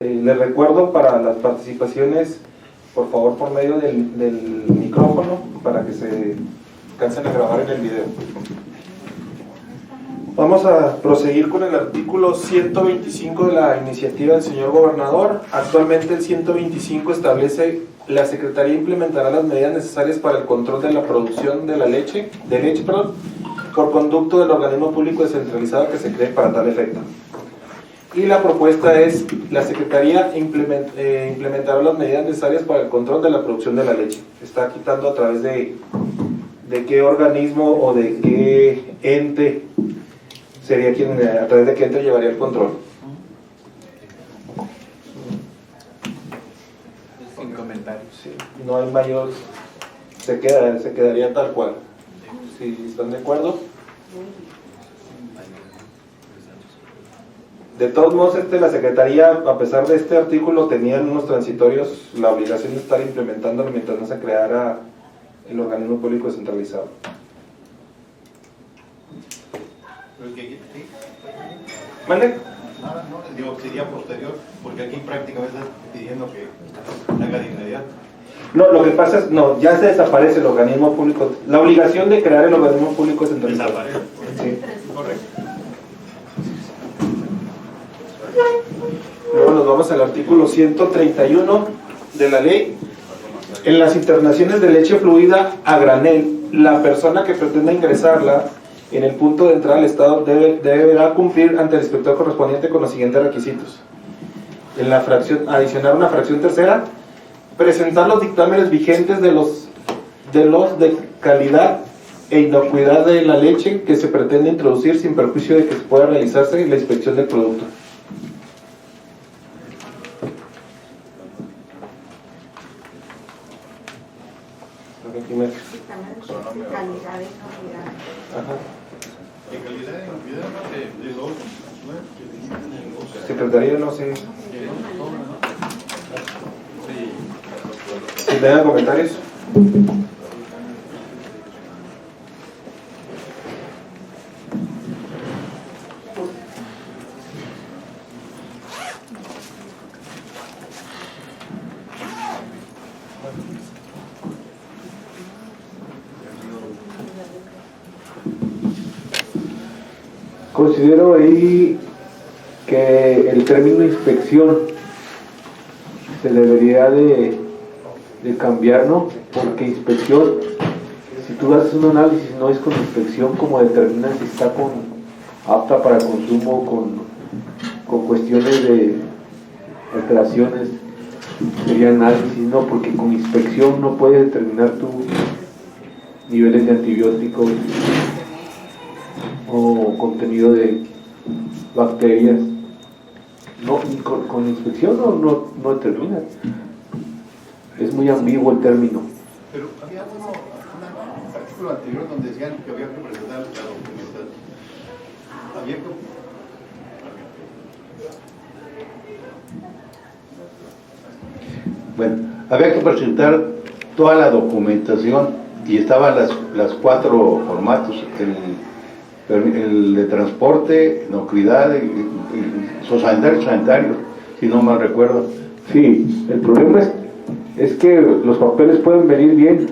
Les recuerdo para las participaciones, por favor, por medio del micrófono, para que se alcancen a grabar en el video. Vamos a proseguir con el artículo 125 de la iniciativa del señor gobernador. Actualmente el 125 establece: la Secretaría implementará las medidas necesarias para el control de la producción de leche, por conducto del organismo público descentralizado que se cree para tal efecto. Y la propuesta es: la Secretaría implementará las medidas necesarias para el control de la producción de la leche. Está quitando a través de qué organismo o de qué ente sería quien, a través de qué ente llevaría el control. Sin comentarios. Sí, no hay mayor, se quedaría tal cual. Si están de acuerdo. De todos modos, la Secretaría, a pesar de este artículo, tenía en unos transitorios la obligación de estar implementándolo mientras no se creara el organismo público descentralizado. ¿Mande? Nada, no, digo, sería posterior, porque aquí prácticamente estás pidiendo que haga de inmediato. No, lo que pasa es, no, ya se desaparece el organismo público, la obligación de crear el organismo público descentralizado. Desaparece. Sí. Correcto. Luego nos vamos al artículo 131 de la ley. En las internaciones de leche fluida a granel, la persona que pretenda ingresarla en el punto de entrada al Estado deberá cumplir ante el inspector correspondiente con los siguientes requisitos. En la fracción, adicionar una fracción tercera, presentar los dictámenes vigentes de los de calidad e inocuidad de la leche que se pretende introducir, sin perjuicio de que pueda realizarse la inspección del producto. Ajá. ¿De calidad y inocuidad? De dos. Secretaría, no sé. Si tengan comentarios. Considero ahí que el término inspección se debería de cambiar, ¿no? Porque inspección, si tú haces un análisis, no es con inspección como determinan si está apta para consumo, con cuestiones de alteraciones, sería análisis, ¿no? Porque con inspección no puedes determinar tus niveles de antibióticos o contenido de bacterias. No, con inspección no determinas. Es muy ambiguo el término. Pero había un artículo anterior donde decían que había que presentar la documentación. Había que... Bueno, había que presentar toda la documentación y estaban las cuatro formatos: el de transporte, inocuidad, sanitario, si no mal recuerdo. Sí, el problema es que los papeles pueden venir bien,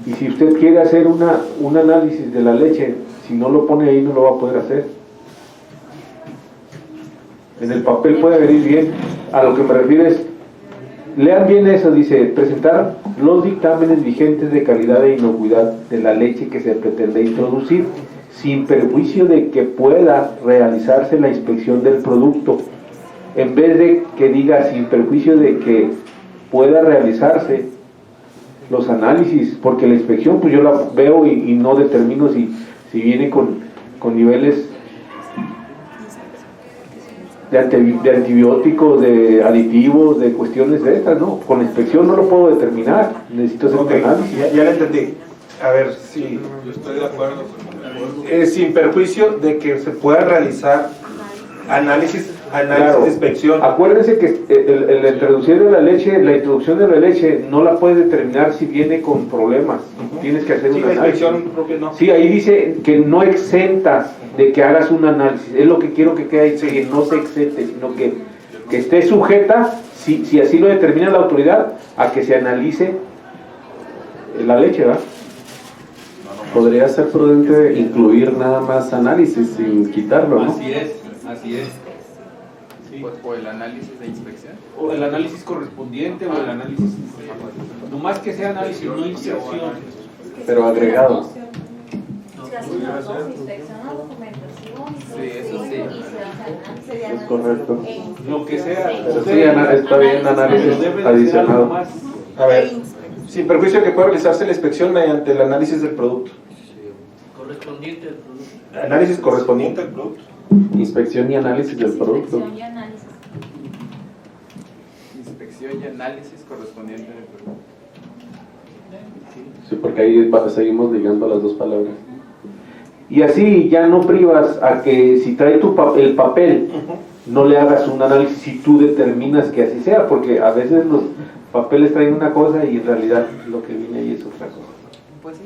y si usted quiere hacer un análisis de la leche, si no lo pone ahí no lo va a poder hacer. En el papel puede venir bien. A lo que me refiero es, lean bien eso, dice: presentar los dictámenes vigentes de calidad e inocuidad de la leche que se pretende introducir, sin perjuicio de que pueda realizarse la inspección del producto, en vez de que diga sin perjuicio de que pueda realizarse los análisis, porque la inspección pues yo la veo y no determino si viene con niveles de antibióticos, de aditivos, de cuestiones de estas, ¿no? Con la inspección no lo puedo determinar, necesito hacer un análisis. Ya lo entendí. A ver, si Yo estoy de acuerdo. sin perjuicio de que se pueda realizar análisis Claro. de inspección. Acuérdense que la introducción de la leche no la puedes determinar si viene con problemas. Tienes que hacer Sí, un la análisis. inspección propia no. Sí, ahí dice que no exenta de que hagas un análisis. Es lo que quiero que quede ahí, que no se exente, sino que que esté sujeta, si así lo determina la autoridad, a que se analice la leche, ¿verdad? Podría ser prudente incluir nada más análisis sin quitarlo, ¿no? Así es, así es. O el análisis de inspección. O el análisis correspondiente o el análisis. Nomás que sea análisis, no inspección. Pero agregado. Se hacen las dos, inspección a documentación, Sí, eso sí. y se hace análisis de Es correcto. Lo que sea. Pero sí, está bien análisis Debe de ser algo adicionado. más. A ver, sin perjuicio que pueda realizarse la inspección mediante el análisis del producto. Correspondiente al producto. Análisis correspondiente al producto. Inspección y análisis del producto. Inspección y análisis. Inspección y análisis correspondiente del producto. Sí, porque ahí seguimos ligando las dos palabras. Y así ya no privas a que si trae el papel, no le hagas un análisis si tú determinas que así sea, porque a veces los papeles traen una cosa y en realidad lo que viene ahí es otra cosa. Pues sí.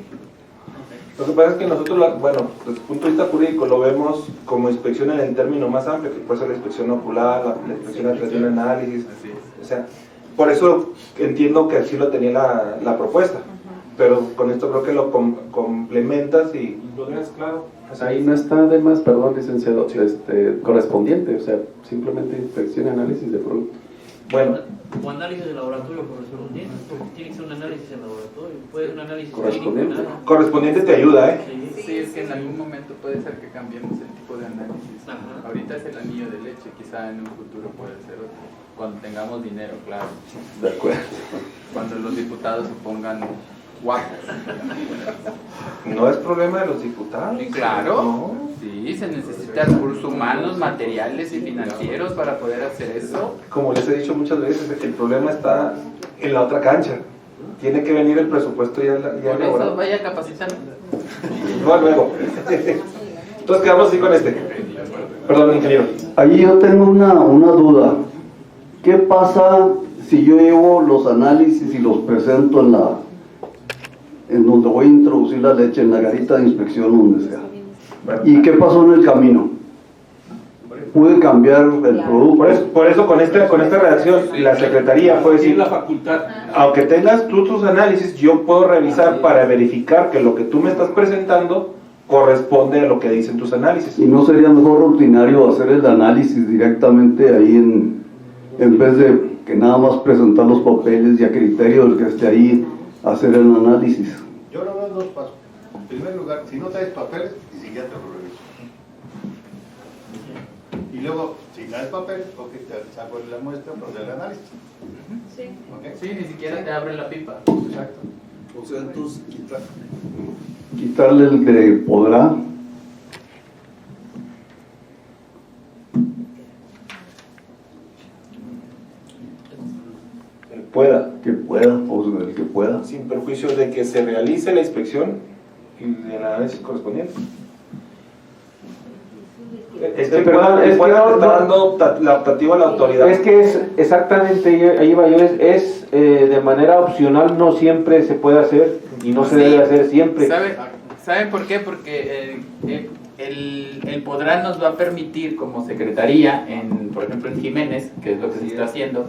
Lo que pasa es que nosotros, bueno, desde el punto de vista jurídico lo vemos como inspección en el término más amplio, que puede ser la inspección ocular, la inspección a través de un análisis. Así es. O sea, por eso entiendo que así lo tenía la propuesta, pero con esto creo que lo complementas y Lo dejas claro. Ahí no está de más, perdón, licenciado, correspondiente, o sea, simplemente inspección y análisis de producto. bueno, O análisis de laboratorio correspondiente, porque tiene que ser un análisis en laboratorio, puede ser un análisis Correspondiente. clínico, nada. correspondiente te ayuda, ¿eh? Sí. Sí, es que en algún momento puede ser que cambiemos el tipo de análisis. Ajá. Ahorita es el anillo de leche, quizá en un futuro puede ser otro. Cuando tengamos dinero, claro. De acuerdo. Cuando los diputados se pongan guapos. No es problema de los diputados. Sí, claro. No. Sí, se necesitan recursos humanos, materiales y financieros para poder hacer eso. Como les he dicho muchas veces, el problema está en la otra cancha. Tiene que venir el presupuesto ya Por eso elaborado. vaya a capacitar. No, luego. Entonces quedamos así con este. Perdón, ingeniero. Ahí yo tengo una duda. ¿Qué pasa si yo llevo los análisis y los presento en donde voy a introducir la leche, en la garita de inspección, donde sea? ¿Y qué pasó en el camino? ¿Pude cambiar el producto? Por eso con esta redacción, la Secretaría puede Tiene decir, la facultad. aunque tengas tú tus análisis, yo puedo revisar para verificar que lo que tú me estás presentando corresponde a lo que dicen tus análisis. ¿Y no sería mejor rutinario hacer el análisis directamente ahí en vez de que nada más presentar los papeles y a criterio del que esté ahí hacer el análisis? Yo lo veo en dos pasos. En primer lugar, si no traes papeles, ni siquiera te lo reviso. Y luego, si traes papeles, ok, te saco la muestra para hacer el análisis. Sí. ¿Ok? Sí, ni siquiera te abre la pipa. Exacto. O sea, entonces Quitarle el de podrá. Pueda, Que pueda, o sea, el que pueda. sin perjuicio de que se realice la inspección y el análisis correspondiente. Es que Perdón, es que pueda no, te está no. dando la optativa a la autoridad. Es que es exactamente, ahí va yo, de manera opcional, no siempre se puede hacer y no se Sí. debe hacer siempre. ¿Saben por qué? Porque el podrá nos va a permitir como secretaría, por ejemplo en Jiménez, que es lo que se está haciendo,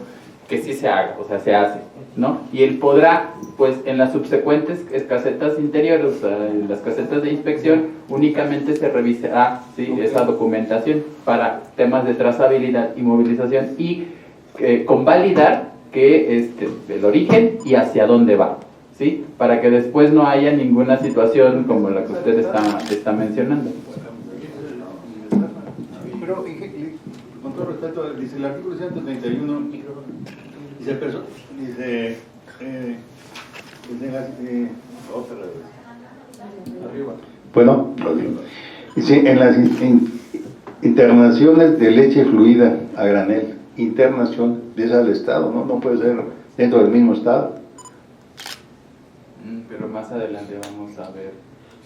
que sí se haga, o sea, se hace, ¿no? Y el podrá, pues en las subsecuentes casetas interiores, o sea, en las casetas de inspección, únicamente se revisará, ¿sí?, esa documentación para temas de trazabilidad y movilización y convalidar que el origen y hacia dónde va, ¿sí? Para que después no haya ninguna situación como la que usted está mencionando. Pero, con todo respeto, dice el artículo 131, otra vez. Arriba. Bueno, sí, en las internaciones de leche fluida a granel, internación, es al Estado, ¿no? No puede ser dentro del mismo Estado. Pero más adelante vamos a ver.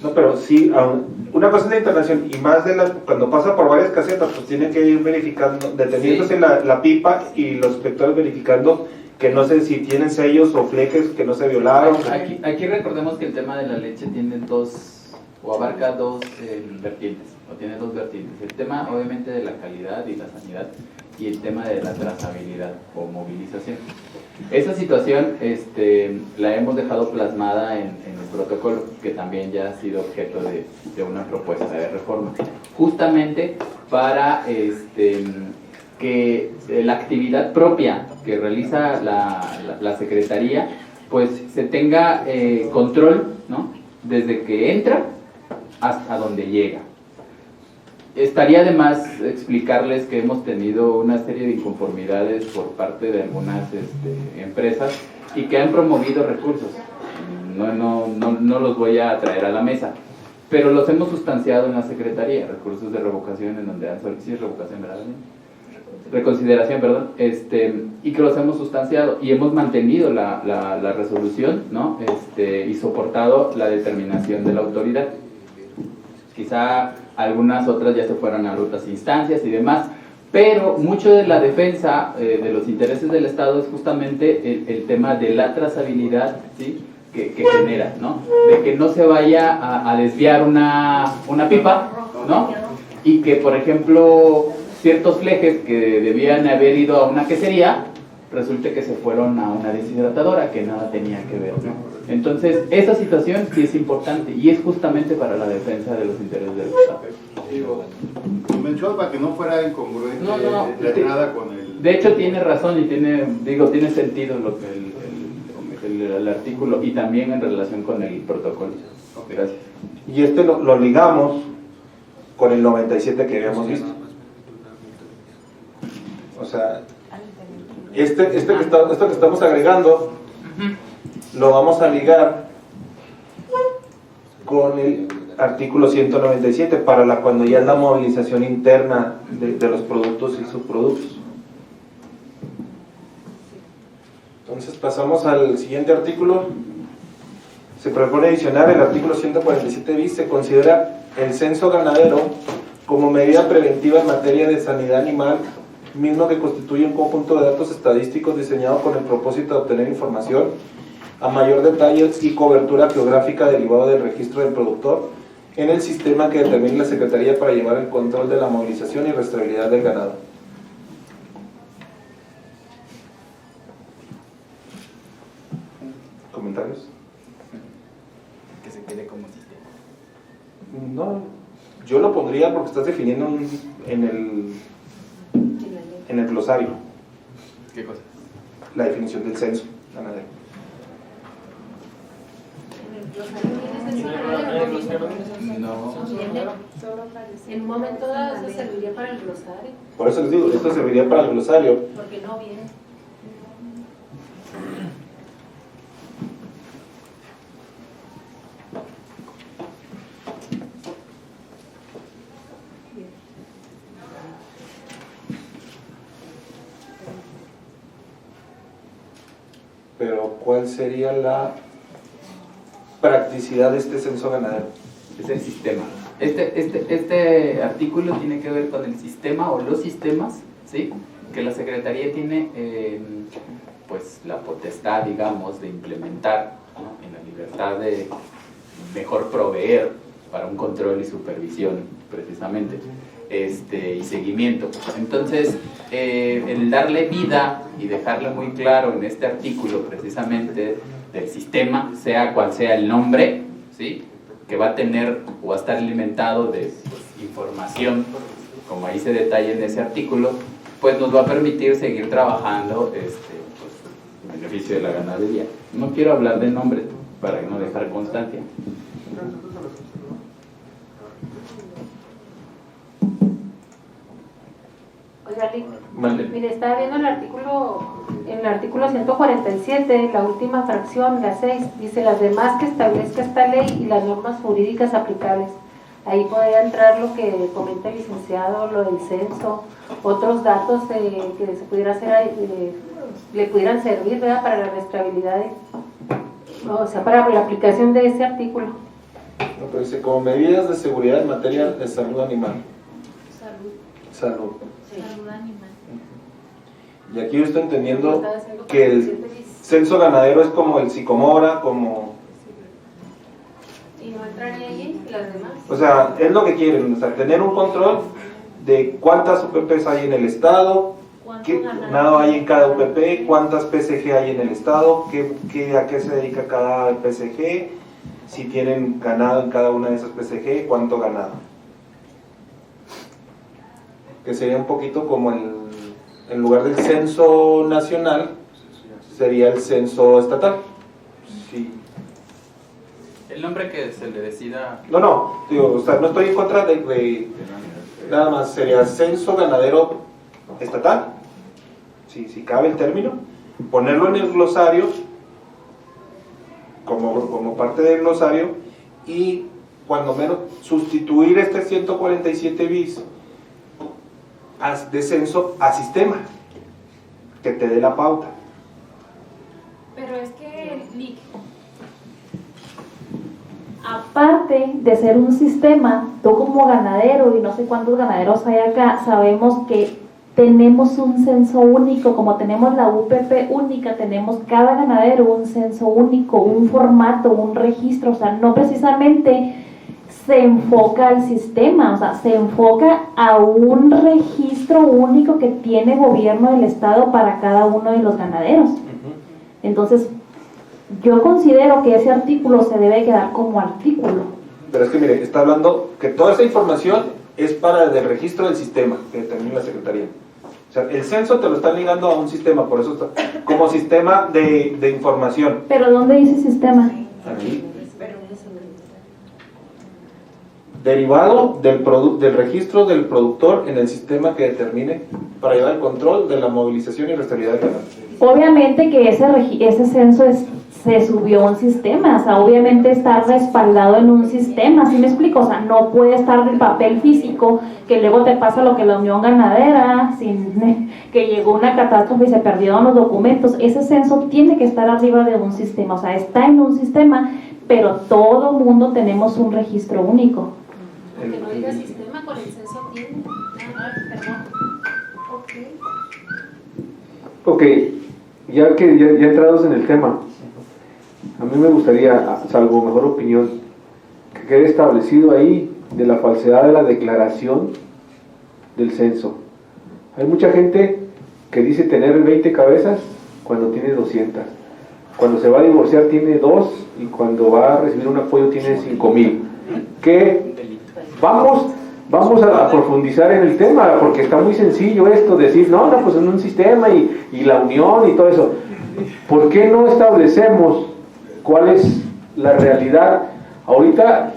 No, pero sí, una cosa es la internación y más cuando pasa por varias casetas, pues tiene que ir verificando, deteniéndose Sí. la pipa y los inspectores verificando que no sé si tienen sellos o fleques que no se violaron. Aquí recordemos que el tema de la leche tiene abarca dos vertientes, o tiene dos vertientes. El tema obviamente de la calidad y la sanidad, y el tema de la trazabilidad o movilización. Esa situación la hemos dejado plasmada en el protocolo, que también ya ha sido objeto de una propuesta de reforma, justamente para que la actividad propia que realiza la Secretaría pues se tenga control, ¿no?, desde que entra hasta donde llega. Estaría de más explicarles que hemos tenido una serie de inconformidades por parte de algunas empresas y que han promovido recursos. No los voy a traer a la mesa, pero los hemos sustanciado en la Secretaría, recursos de revocación en donde han solicitado revocación, ¿verdad? Reconsideración, perdón, y que los hemos sustanciado y hemos mantenido la resolución, ¿no?, y soportado la determinación de la autoridad. Quizá algunas otras ya se fueron a otras instancias y demás, pero mucho de la defensa de los intereses del Estado es justamente el tema de la trazabilidad, ¿sí?, que genera, ¿no?, de que no se vaya a desviar una pipa, ¿no?, y que, por ejemplo, ciertos flejes que debían haber ido a una quesería, resulte que se fueron a una deshidratadora que nada tenía que ver, ¿no? Entonces, esa situación sí es importante y es justamente para la defensa de los intereses del Estado. Digo, menciono para que no fuera incongruente No, la entrada con el... De hecho, tiene razón y tiene sentido lo que el artículo y también en relación con el protocolo. Gracias. Y lo ligamos con el 97 que habíamos visto. O sea, esto que estamos agregando lo vamos a ligar con el artículo 197 para cuando ya es la movilización interna de los productos y subproductos. Entonces pasamos al siguiente artículo. Se propone adicionar el artículo 147 bis. Se considera el censo ganadero como medida preventiva en materia de sanidad animal, mismo que constituye un conjunto de datos estadísticos diseñado con el propósito de obtener información a mayor detalle y cobertura geográfica derivado del registro del productor en el sistema que determine la Secretaría para llevar el control de la movilización y rastreabilidad del ganado. ¿Comentarios? Que se quede como sistema. No, yo lo pondría porque estás definiendo en el glosario. ¿Qué cosa? La definición del censo ganadero. No. En un momento dado eso serviría para el glosario. Por eso les digo, esto serviría para el glosario. Porque no viene. Pero ¿cuál sería la practicidad de este censo ganadero? Es el sistema. Este artículo tiene que ver con el sistema o los sistemas, ¿sí?, que la Secretaría tiene pues la potestad, digamos, de implementar, ¿no?, en la libertad de mejor proveer para un control y supervisión, precisamente, y seguimiento. Entonces, el darle vida y dejarle muy claro en este artículo, precisamente, del sistema, sea cual sea el nombre, ¿sí?, que va a tener o va a estar alimentado de información, como ahí se detalla en ese artículo, pues nos va a permitir seguir trabajando en beneficio de la ganadería. No quiero hablar de nombre para no dejar constancia. Oiga, Vale. mire, estaba viendo en el artículo 147, la última fracción, la 6, dice las demás que establezca esta ley y las normas jurídicas aplicables. Ahí podría entrar lo que comenta el licenciado, lo del censo, otros datos que se pudiera hacer, le pudieran servir, ¿verdad?, para la rastreabilidad, o sea, para la aplicación de ese artículo. No, pero dice, como medidas de seguridad en materia de salud animal. Salud. Salud animal. Y aquí yo estoy entendiendo que el censo ganadero es como el Sicomora, como... ¿Y no entraría ahí las demás? O sea, es lo que quieren, o sea, tener un control de cuántas UPPs hay en el estado, ¿Qué ganado hay en cada UPP? ¿Cuántas PSG hay en el estado? ¿A qué se dedica cada PSG? Si tienen ganado en cada una de esas PSG, ¿cuánto ganado? Que sería un poquito como en lugar del censo nacional, sería el censo estatal. Sí. El nombre que se le decida... No, digo, o sea, no estoy en contra de nada más, sería censo ganadero estatal, si cabe el término, ponerlo en el glosario, como parte del glosario, y cuando menos sustituir este 147 bis de censo a sistema, que te dé la pauta. Pero es que, Nick, aparte de ser un sistema, tú como ganadero, y no sé cuántos ganaderos hay acá, sabemos que tenemos un censo único, como tenemos la UPP única, tenemos cada ganadero un censo único, un formato, un registro, o sea, no precisamente se enfoca al sistema, o sea, se enfoca a un registro único que tiene gobierno del estado para cada uno de los ganaderos. Entonces, yo considero que ese artículo se debe quedar como artículo. Pero es que mire, está hablando que toda esa información es para el registro del sistema que determina la Secretaría. O sea, el censo te lo están ligando a un sistema, por eso está como sistema de información. ¿Pero dónde dice sistema? Aquí. Derivado del registro del productor en el sistema que determine para llevar el control de la movilización y restabilidad del ganado. Obviamente que ese censo se subió a un sistema, o sea, obviamente está respaldado en un sistema, ¿sí me explico? O sea, no puede estar el papel físico, que luego te pasa lo que la Unión Ganadera, que llegó una catástrofe y se perdieron los documentos. Ese censo tiene que estar arriba de un sistema, o sea, está en un sistema, pero todo mundo tenemos un registro único. aunque no diga sistema, con el censo tiene. Perdón. Ok, ya entrados en el tema, a mí me gustaría, salvo mejor opinión, que quede establecido ahí de la falsedad de la declaración del censo. Hay mucha gente que dice tener 20 cabezas cuando tiene 200. Cuando se va a divorciar tiene 2 y cuando va a recibir un apoyo tiene 5,000. ¿Qué? Vamos a profundizar en el tema, porque está muy sencillo esto, decir, no, pues en un sistema y la unión y todo eso. ¿Por qué no establecemos cuál es la realidad? Ahorita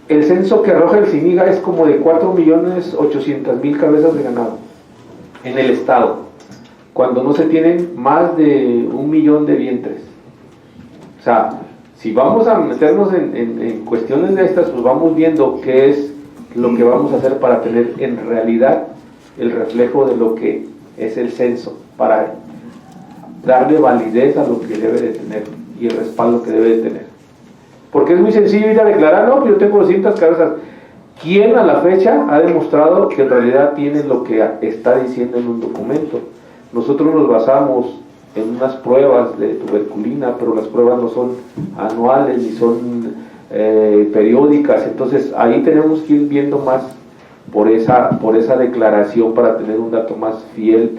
el censo que arroja el CINIGA es como de 4.800.000 cabezas de ganado en el estado, cuando no se tienen más de 1 millón de vientres. O sea, si vamos a meternos en cuestiones de estas, pues vamos viendo qué es lo que vamos a hacer para tener en realidad el reflejo de lo que es el censo, para darle validez a lo que debe de tener y el respaldo que debe de tener. Porque es muy sencillo ir a declarar, no, yo tengo 200 cabezas. ¿Quién a la fecha ha demostrado que en realidad tiene lo que está diciendo en un documento? Nosotros nos basamos en unas pruebas de tuberculina, pero las pruebas no son anuales ni son periódicas, entonces ahí tenemos que ir viendo más por esa declaración para tener un dato más fiel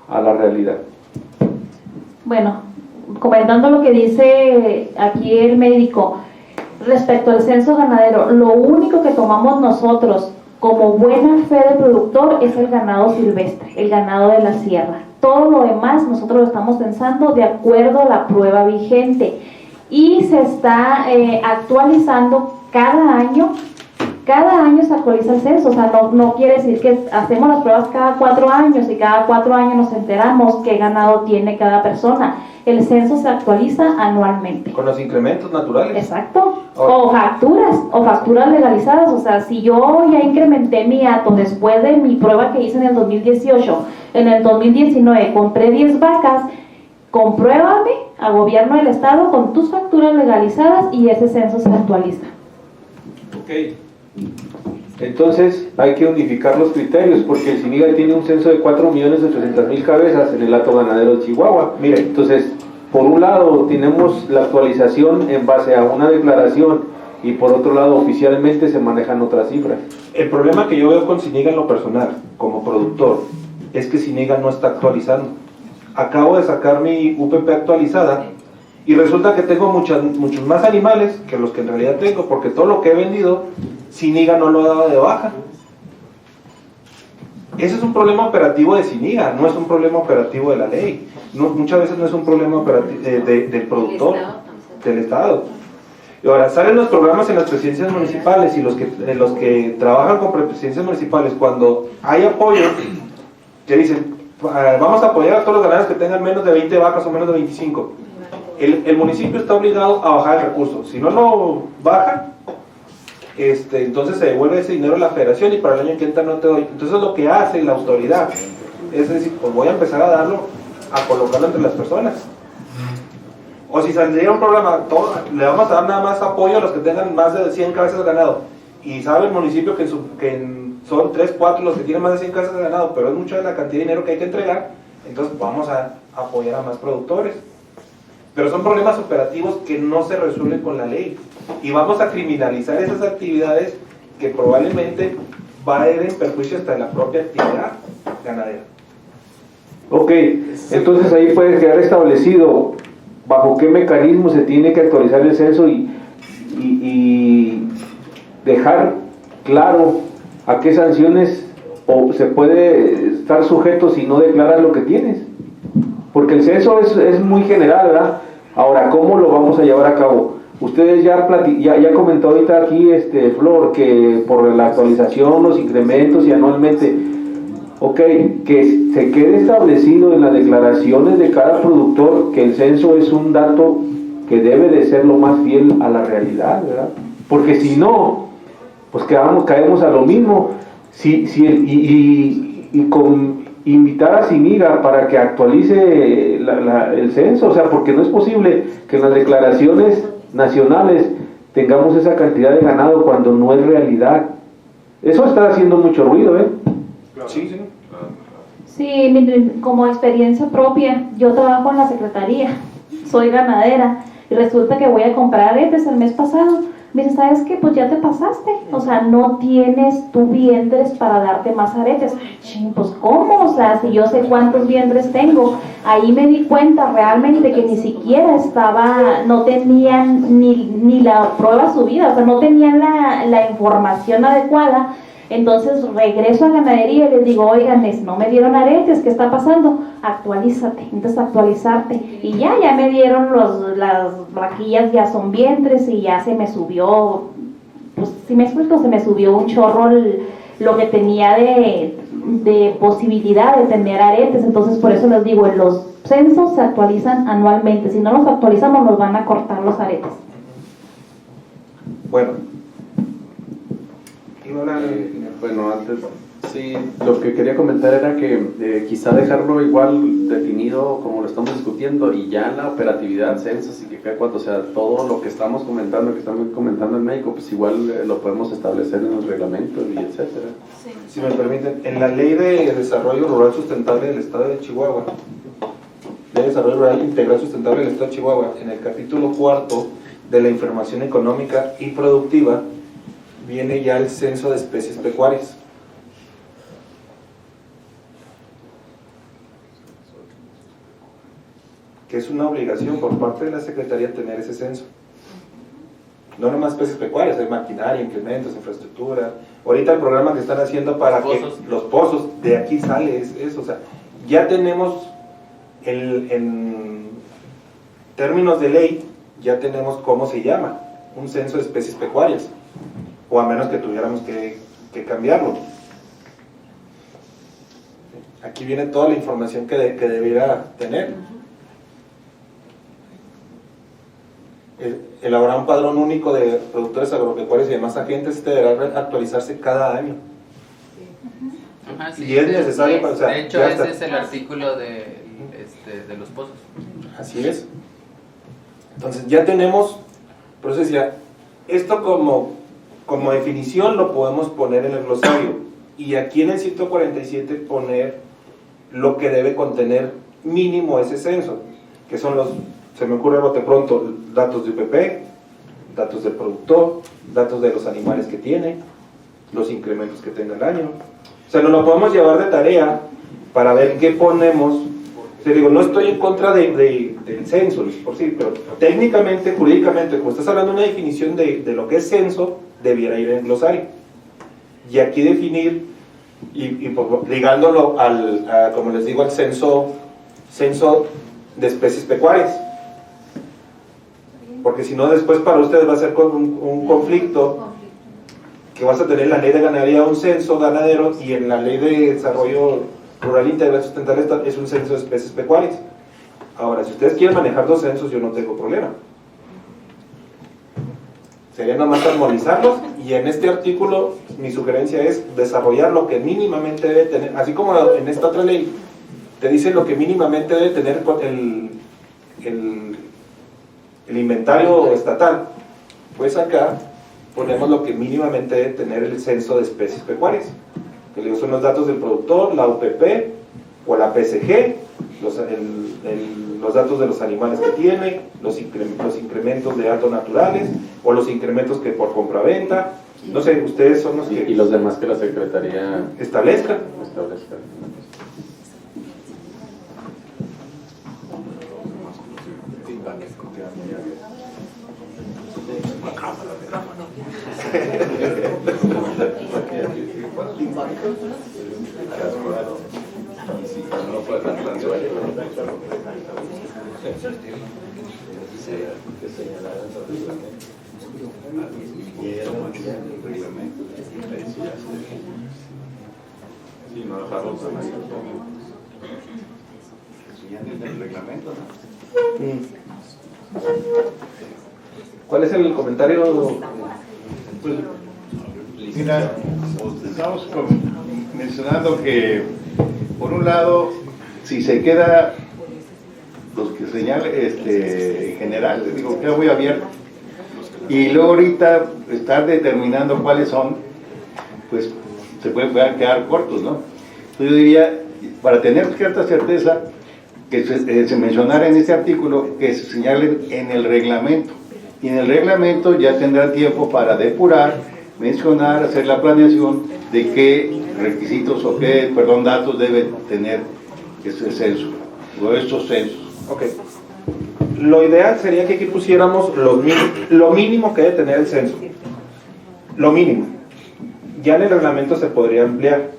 a la realidad. Bueno, comentando lo que dice aquí el médico respecto al censo ganadero, lo único que tomamos nosotros como buena fe de productor es el ganado silvestre, el ganado de la sierra. Todo lo demás nosotros lo estamos censando de acuerdo a la prueba vigente y se está actualizando cada año se actualiza el censo, o sea, no quiere decir que hacemos las pruebas cada 4 años y cada 4 años nos enteramos qué ganado tiene cada persona. El censo se actualiza anualmente. Con los incrementos naturales. Exacto. O facturas legalizadas, o sea, si yo ya incrementé mi hato después de mi prueba que hice en el 2018, en el 2019 compré 10 vacas, compruébame a gobierno del estado con tus facturas legalizadas y ese censo se actualiza. Ok. Entonces hay que unificar los criterios, porque el CINIGA tiene un censo de 4.800.000 cabezas en el hato ganadero de Chihuahua. Mire, entonces, por un lado tenemos la actualización en base a una declaración y por otro lado oficialmente se manejan otras cifras. El problema que yo veo con CINIGA en lo personal, como productor, es que Ciniga no está actualizando. Acabo de sacar mi UPP actualizada y resulta que tengo muchos más animales que los que en realidad tengo, porque todo lo que he vendido, Ciniga no lo ha dado de baja. Ese es un problema operativo de Ciniga, no es un problema operativo de la ley. Muchas veces no es un problema operativo del productor, del Estado. Y ahora, salen los programas en las presidencias municipales y los que trabajan con presidencias municipales, cuando hay apoyo, que dicen, vamos a apoyar a todos los ganaderos que tengan menos de 20 vacas o menos de 25. El municipio está obligado a bajar el recurso. Si no lo baja, entonces se devuelve ese dinero a la federación y para el año que entra no te doy. Entonces lo que hace la autoridad es decir, pues voy a empezar a darlo, a colocarlo entre las personas. O si saldría un programa, le vamos a dar nada más apoyo a los que tengan más de 100 cabezas de ganado. Y sabe el municipio que son 3, 4 los que tienen más de 100 cabezas de ganado, pero es mucha la cantidad de dinero que hay que entregar, entonces vamos a apoyar a más productores. Pero son problemas operativos que no se resuelven con la ley. Y vamos a criminalizar esas actividades que probablemente va a ir en perjuicio hasta de la propia actividad ganadera. Ok, entonces ahí puede quedar establecido bajo qué mecanismo se tiene que actualizar el censo y dejar claro a qué sanciones o se puede estar sujeto si no declaras lo que tienes. Porque el censo es muy general, ¿verdad? Ahora, ¿cómo lo vamos a llevar a cabo? Ustedes ya comentó ahorita aquí, Flor, que por la actualización, los incrementos y anualmente, ok, que se quede establecido en las declaraciones de cada productor que el censo es un dato que debe de ser lo más fiel a la realidad, ¿verdad? Porque si no, pues caemos a lo mismo. Invitar a Ciniga para que actualice el censo, o sea, porque no es posible que en las declaraciones nacionales tengamos esa cantidad de ganado cuando no es realidad. Eso está haciendo mucho ruido, ¿eh? Sí, sí. Sí, miren, como experiencia propia, yo trabajo en la secretaría, soy ganadera y resulta que voy a comprar aretes el mes pasado. Me dice, ¿sabes qué? Pues ya te pasaste, o sea, no tienes tú vientres para darte más aretes. Ching, pues ¿cómo? O sea, si yo sé cuántos vientres tengo. Ahí me di cuenta realmente que ni siquiera no tenían ni la prueba subida, o sea, no tenían la información adecuada. Entonces regreso a ganadería y les digo, oigan, no me dieron aretes, ¿qué está pasando? Actualízate, entonces actualizarte. Y ya me dieron las vaquillas, ya son vientres y ya se me subió, pues si me explico, se me subió un chorro lo que tenía de posibilidad de tener aretes. Entonces por eso les digo, los censos se actualizan anualmente, si no los actualizamos nos van a cortar los aretes. Bueno. Bueno, antes, sí, lo que quería comentar era que quizá dejarlo igual definido como lo estamos discutiendo y ya en la operatividad, censos y que cada cuánto, o sea, todo lo que estamos comentando en México, pues igual lo podemos establecer en los reglamentos y etcétera. Sí. Si me permiten, en la Ley de Desarrollo Rural Sustentable del Estado de Chihuahua, Ley de Desarrollo Rural Integral Sustentable del Estado de Chihuahua, en el capítulo 4 de la información económica y productiva, viene ya el censo de especies pecuarias. Que es una obligación por parte de la Secretaría tener ese censo. No nomás especies pecuarias, hay maquinaria, implementos, infraestructura. Ahorita el programa que están haciendo para que los pozos, de aquí sale eso, o sea, ya tenemos en términos de ley, ya tenemos cómo se llama, un censo de especies pecuarias. O a menos que tuviéramos que cambiarlo. Aquí viene toda la información que debiera tener. Elaborar un padrón único de productores agropecuarios y demás agentes deberá actualizarse cada año. Ajá, sí, y es necesario para... O sea, de hecho, ese es el artículo de los pozos. Así es. Entonces ya tenemos, por eso decía, esto como definición lo podemos poner en el glosario y aquí en el 147 poner lo que debe contener mínimo ese censo, que son se me ocurre bote pronto, datos de UPP, datos del productor, datos de los animales que tiene, los incrementos que tenga el año. O sea, nos lo podemos llevar de tarea para ver qué ponemos. Te digo, no estoy en contra del censo, por sí, pero técnicamente, jurídicamente, como estás hablando de una definición de lo que es censo, debiera ir en el glosario. Y aquí definir, y ligándolo como les digo, al censo de especies pecuarias. Porque si no, después para ustedes va a ser un conflicto, que vas a tener en la ley de ganadería un censo ganadero y en la ley de desarrollo rural integral sustentable es un censo de especies pecuarias. Ahora, si ustedes quieren manejar dos censos, yo no tengo problema. Sería nada más armonizarlos, y en este artículo mi sugerencia es desarrollar lo que mínimamente debe tener, así como en esta otra ley te dice lo que mínimamente debe tener el inventario estatal, pues acá ponemos lo que mínimamente debe tener el censo de especies pecuarias, que son los datos del productor, la UPP o la PSG, los datos de los animales que tiene, los incrementos de hatos naturales o los incrementos que por compraventa, no sé, ustedes son los que... Y los demás que la Secretaría establezca. ¿Cuál es el comentario? Pues, mira, estamos mencionando que, por un lado, si se queda los que señale en general, digo, queda muy abierto, y luego ahorita estar determinando cuáles son, pues se pueden quedar cortos, ¿no? Entonces yo diría, para tener cierta certeza, que se mencionara en este artículo que se señalen en el reglamento, y en el reglamento ya tendrán tiempo para depurar, mencionar, hacer la planeación de qué requisitos o qué, datos debe tener ese censo, o estos censos. Ok. Lo ideal sería que aquí pusiéramos lo mínimo que debe tener el censo. Lo mínimo. Ya en el reglamento se podría ampliar.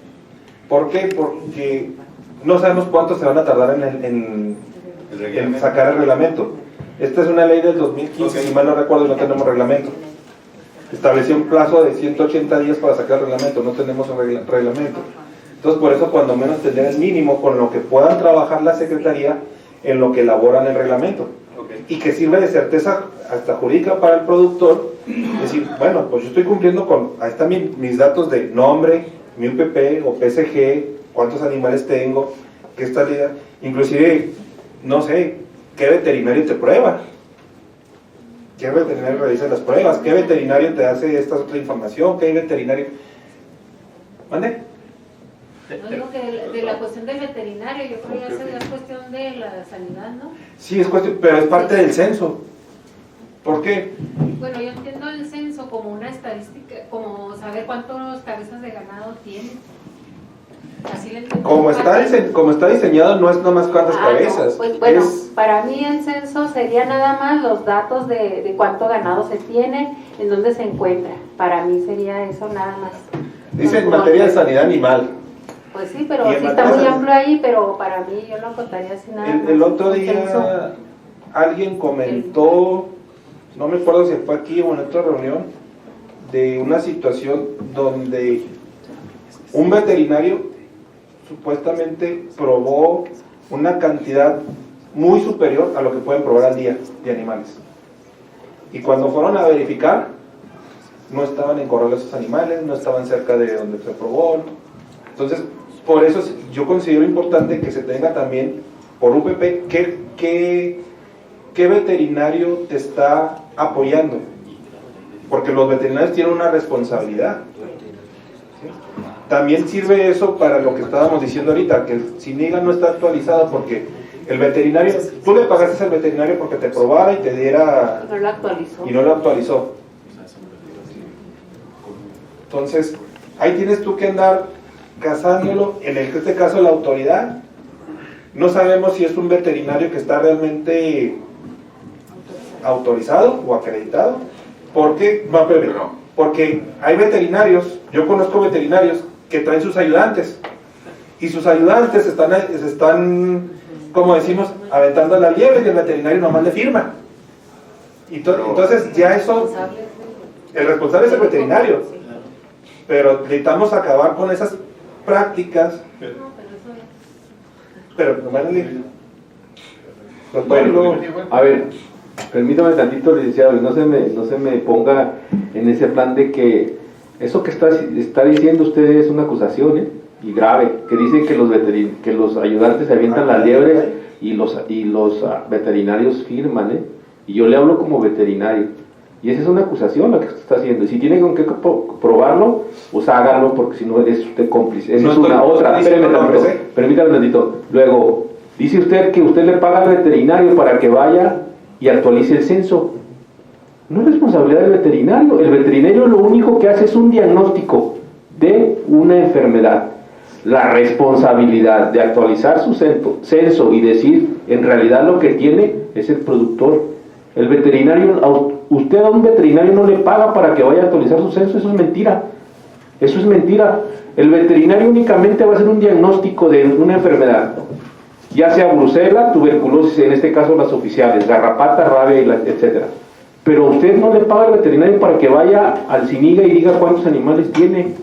¿Por qué? Porque no sabemos cuánto se van a tardar en sacar el reglamento. Esta es una ley del 2015, si mal no recuerdo, no tenemos reglamento. Estableció un plazo de 180 días para sacar el reglamento, no tenemos un reglamento. Entonces, por eso, cuando menos tener el mínimo con lo que puedan trabajar la Secretaría en lo que elaboran el reglamento. Y que sirve de certeza hasta jurídica para el productor, decir, bueno, pues yo estoy cumpliendo con, ahí están mis datos de nombre, mi UPP o PSG, cuántos animales tengo, qué estadía, inclusive, no sé, qué veterinario te prueba, qué veterinario realiza las pruebas, qué veterinario te hace esta otra información, qué veterinario... ¿Mande? No digo que de la cuestión del veterinario, yo creo que ya es cuestión de la sanidad, ¿no? Sí, es cuestión, pero es parte del censo. ¿Por qué? Bueno, yo entiendo el censo como una estadística, como saber cuántos cabezas de ganado tiene. Así le entiendo. Como está diseñado, no es nomás cuántas cabezas. No, pues bueno, para mí el censo sería nada más los datos de cuánto ganado se tiene, en dónde se encuentra. Para mí sería eso nada más. Dice en materia de sanidad animal. Pues sí, pero sí está muy amplio ahí, pero para mí yo lo contaría así nada más. El otro día alguien comentó, no me acuerdo si fue aquí o en otra reunión, de una situación donde un veterinario supuestamente probó una cantidad muy superior a lo que pueden probar al día de animales. Y cuando fueron a verificar, no estaban en corral esos animales, no estaban cerca de donde se probó. Entonces, por eso yo considero importante que se tenga también por UPP qué veterinario te está apoyando, porque los veterinarios tienen una responsabilidad. También sirve eso para lo que estábamos diciendo ahorita, que el SINIGA no está actualizado porque el veterinario, tú le pagaste al veterinario porque te probara y te diera... No lo actualizó. Y no lo actualizó. Entonces, ahí tienes tú que andar casándolo, en este caso la autoridad, no sabemos si es un veterinario que está realmente autorizado o acreditado, porque hay veterinarios, yo conozco veterinarios que traen sus ayudantes, y sus ayudantes están, como decimos, aventando la liebre, y el veterinario nomás le firma. Entonces ya eso, el responsable es el veterinario, pero necesitamos acabar con esas prácticas. Pero no van a ir. Bueno, a ver, permítame tantito, licenciado, no se me ponga en ese plan de que eso que está diciendo usted es una acusación, y grave, que dice que los ayudantes se avientan las liebres y los veterinarios firman, y yo le hablo como veterinario, y esa es una acusación la que usted está haciendo, y si tiene con qué probarlo, pues háganlo, porque si no es usted cómplice. Esa es una otra. Permítame tantito. Luego, dice usted que usted le paga al veterinario para que vaya y actualice el censo. No es responsabilidad del veterinario. El veterinario lo único que hace es un diagnóstico de una enfermedad. La responsabilidad de actualizar su censo y decir en realidad lo que tiene es el productor. El veterinario, usted a un veterinario no le paga para que vaya a actualizar su censo. Eso es mentira. Eso es mentira. El veterinario únicamente va a hacer un diagnóstico de una enfermedad, ya sea brucela, tuberculosis, en este caso las oficiales, garrapata, rabia, etc. Pero usted no le paga al veterinario para que vaya al CINIGA y diga cuántos animales tiene.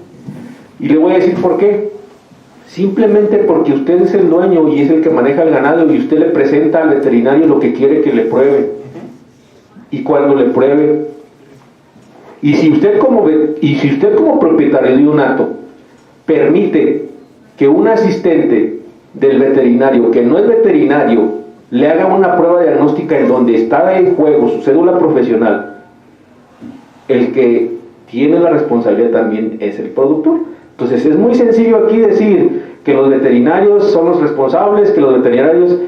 Y le voy a decir por qué. Simplemente porque usted es el dueño y es el que maneja el ganado, y usted le presenta al veterinario lo que quiere que le pruebe. Y cuando le pruebe, y si usted como propietario de un hato permite que un asistente del veterinario, que no es veterinario, le haga una prueba diagnóstica en donde está en juego su cédula profesional, el que tiene la responsabilidad también es el productor. Entonces es muy sencillo aquí decir que los veterinarios son los responsables, que los veterinarios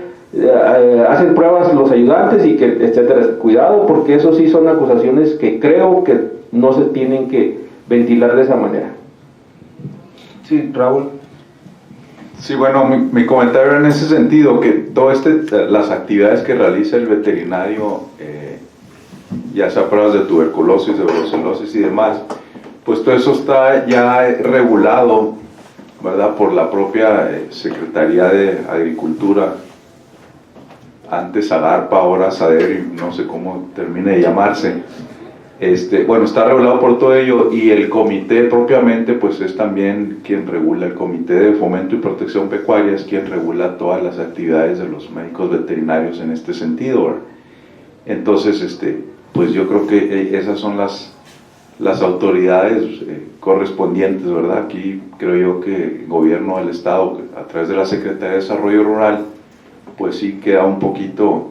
hacen pruebas los ayudantes y que etcétera. Cuidado, porque eso sí son acusaciones que creo que no se tienen que ventilar de esa manera. Sí, Raúl. Sí, bueno, mi comentario en ese sentido, que todas las actividades que realiza el veterinario, ya sea pruebas de tuberculosis, de brucelosis y demás, pues todo eso está ya regulado, ¿verdad?, por la propia Secretaría de Agricultura, antes AGARPA, ahora SADER, y no sé cómo termine de llamarse. Bueno, está regulado por todo ello, y el comité propiamente pues es también quien regula. El Comité de Fomento y Protección Pecuaria es quien regula todas las actividades de los médicos veterinarios en este sentido, ¿verdad? Entonces, pues yo creo que esas son las autoridades correspondientes, ¿verdad? Aquí creo yo que el gobierno del estado, a través de la Secretaría de Desarrollo Rural, pues sí queda un poquito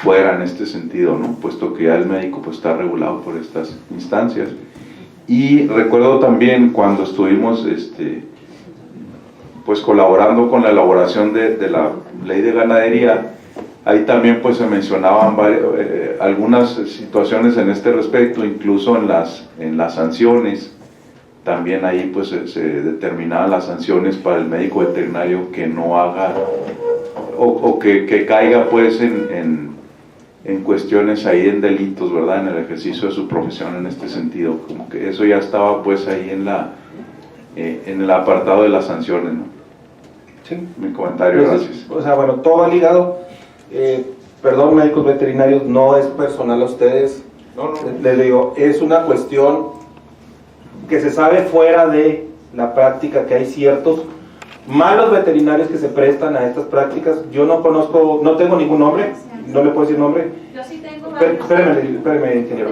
fuera en este sentido, ¿no?, puesto que ya el médico pues está regulado por estas instancias. Y recuerdo también cuando estuvimos pues colaborando con la elaboración de la ley de ganadería, ahí también pues se mencionaban algunas situaciones en este respecto, incluso en las sanciones. También ahí pues se determinaban las sanciones para el médico veterinario que no haga o que caiga pues en cuestiones ahí, en delitos, ¿verdad?, en el ejercicio de su profesión en este sentido. Como que eso ya estaba pues ahí en el apartado de las sanciones, ¿no? Sí. Mi comentario, gracias. O sea, bueno, todo va ligado. Perdón, médicos veterinarios, no es personal a ustedes. No. Les digo, es una cuestión que se sabe fuera de la práctica, que hay ciertos malos veterinarios que se prestan a estas prácticas. Yo no conozco, no tengo ningún nombre, no le puedo decir nombre. Yo sí tengo Espérame, ingeniero.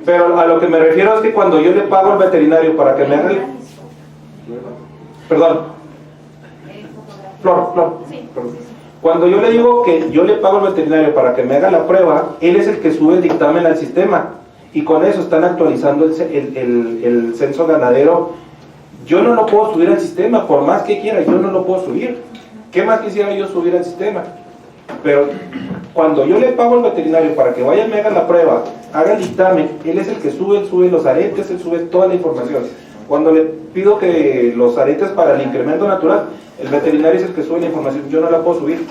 Pero a lo que me refiero es que cuando yo le pago al veterinario para que me haga Flor. Cuando yo le digo que yo le pago al veterinario para que me haga la prueba, él es el que sube el dictamen al sistema, y con eso están actualizando el censo ganadero. Yo no lo puedo subir al sistema, por más que quiera, yo no lo puedo subir. ¿Qué más quisiera yo subir al sistema? Pero cuando yo le pago al veterinario para que vaya y me haga la prueba, haga el dictamen, él es el que sube los aretes, él sube toda la información. Cuando le pido que los aretes para el incremento natural, el veterinario es el que sube la información, yo no la puedo subir.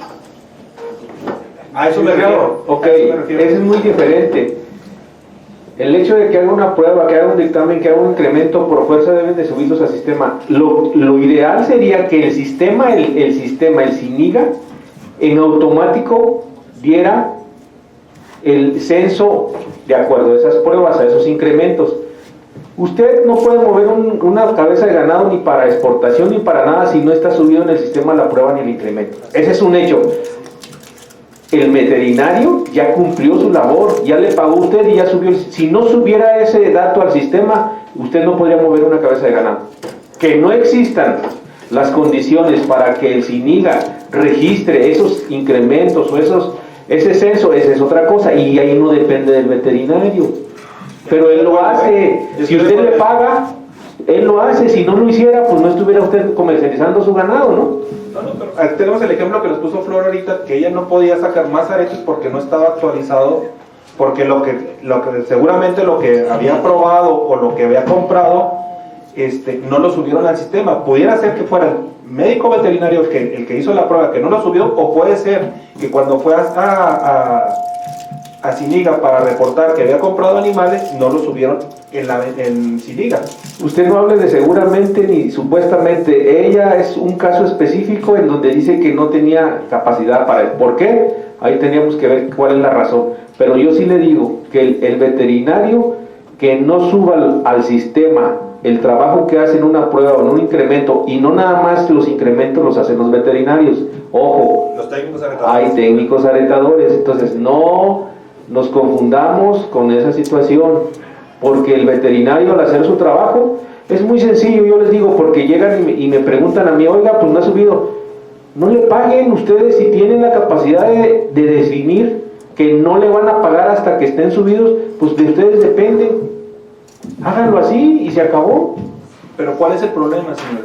A eso me refiero. Ok, a eso me refiero. eso es muy diferente. El hecho de que haga una prueba, que haga un dictamen, que haga un incremento, por fuerza deben de subirlos al sistema. Lo ideal sería que el sistema, el SINIGA, en automático diera el censo de acuerdo a esas pruebas, a esos incrementos. Usted no puede mover una cabeza de ganado ni para exportación ni para nada si no está subido en el sistema la prueba ni el incremento. Ese es un hecho. El veterinario ya cumplió su labor, ya le pagó usted y ya subió. Si no subiera ese dato al sistema, usted no podría mover una cabeza de ganado. Que no existan las condiciones para que el SINIGA registre esos incrementos o ese censo, esa es otra cosa, y ahí no depende del veterinario. Pero él lo hace. Si usted le paga, él lo hace. Si no lo hiciera, pues no estuviera usted comercializando su ganado, ¿no? No, pero tenemos el ejemplo que les puso Flor ahorita, que ella no podía sacar más aretes porque no estaba actualizado, porque lo que seguramente lo que había probado o lo que había comprado, no lo subieron al sistema. Pudiera ser que fuera el médico veterinario el que hizo la prueba que no lo subió, o puede ser que cuando fue a SINIGA para reportar que había comprado animales, no lo subieron en SINIGA. Usted no hable de seguramente ni supuestamente. Ella es un caso específico en donde dice que no tenía capacidad para... ¿Por qué? Ahí teníamos que ver cuál es la razón. Pero yo sí le digo que el veterinario que no suba al sistema el trabajo que hace en una prueba o en un incremento, y no nada más los incrementos los hacen los veterinarios. Ojo, los técnicos aretadores. Hay técnicos aretadores, entonces no nos confundamos con esa situación. Porque el veterinario al hacer su trabajo es muy sencillo, yo les digo, porque llegan y me preguntan a mí, oiga, pues no ha subido. No le paguen ustedes si tienen la capacidad de definir que no le van a pagar hasta que estén subidos, pues de ustedes depende. Háganlo así y se acabó. Pero ¿cuál es el problema, señor?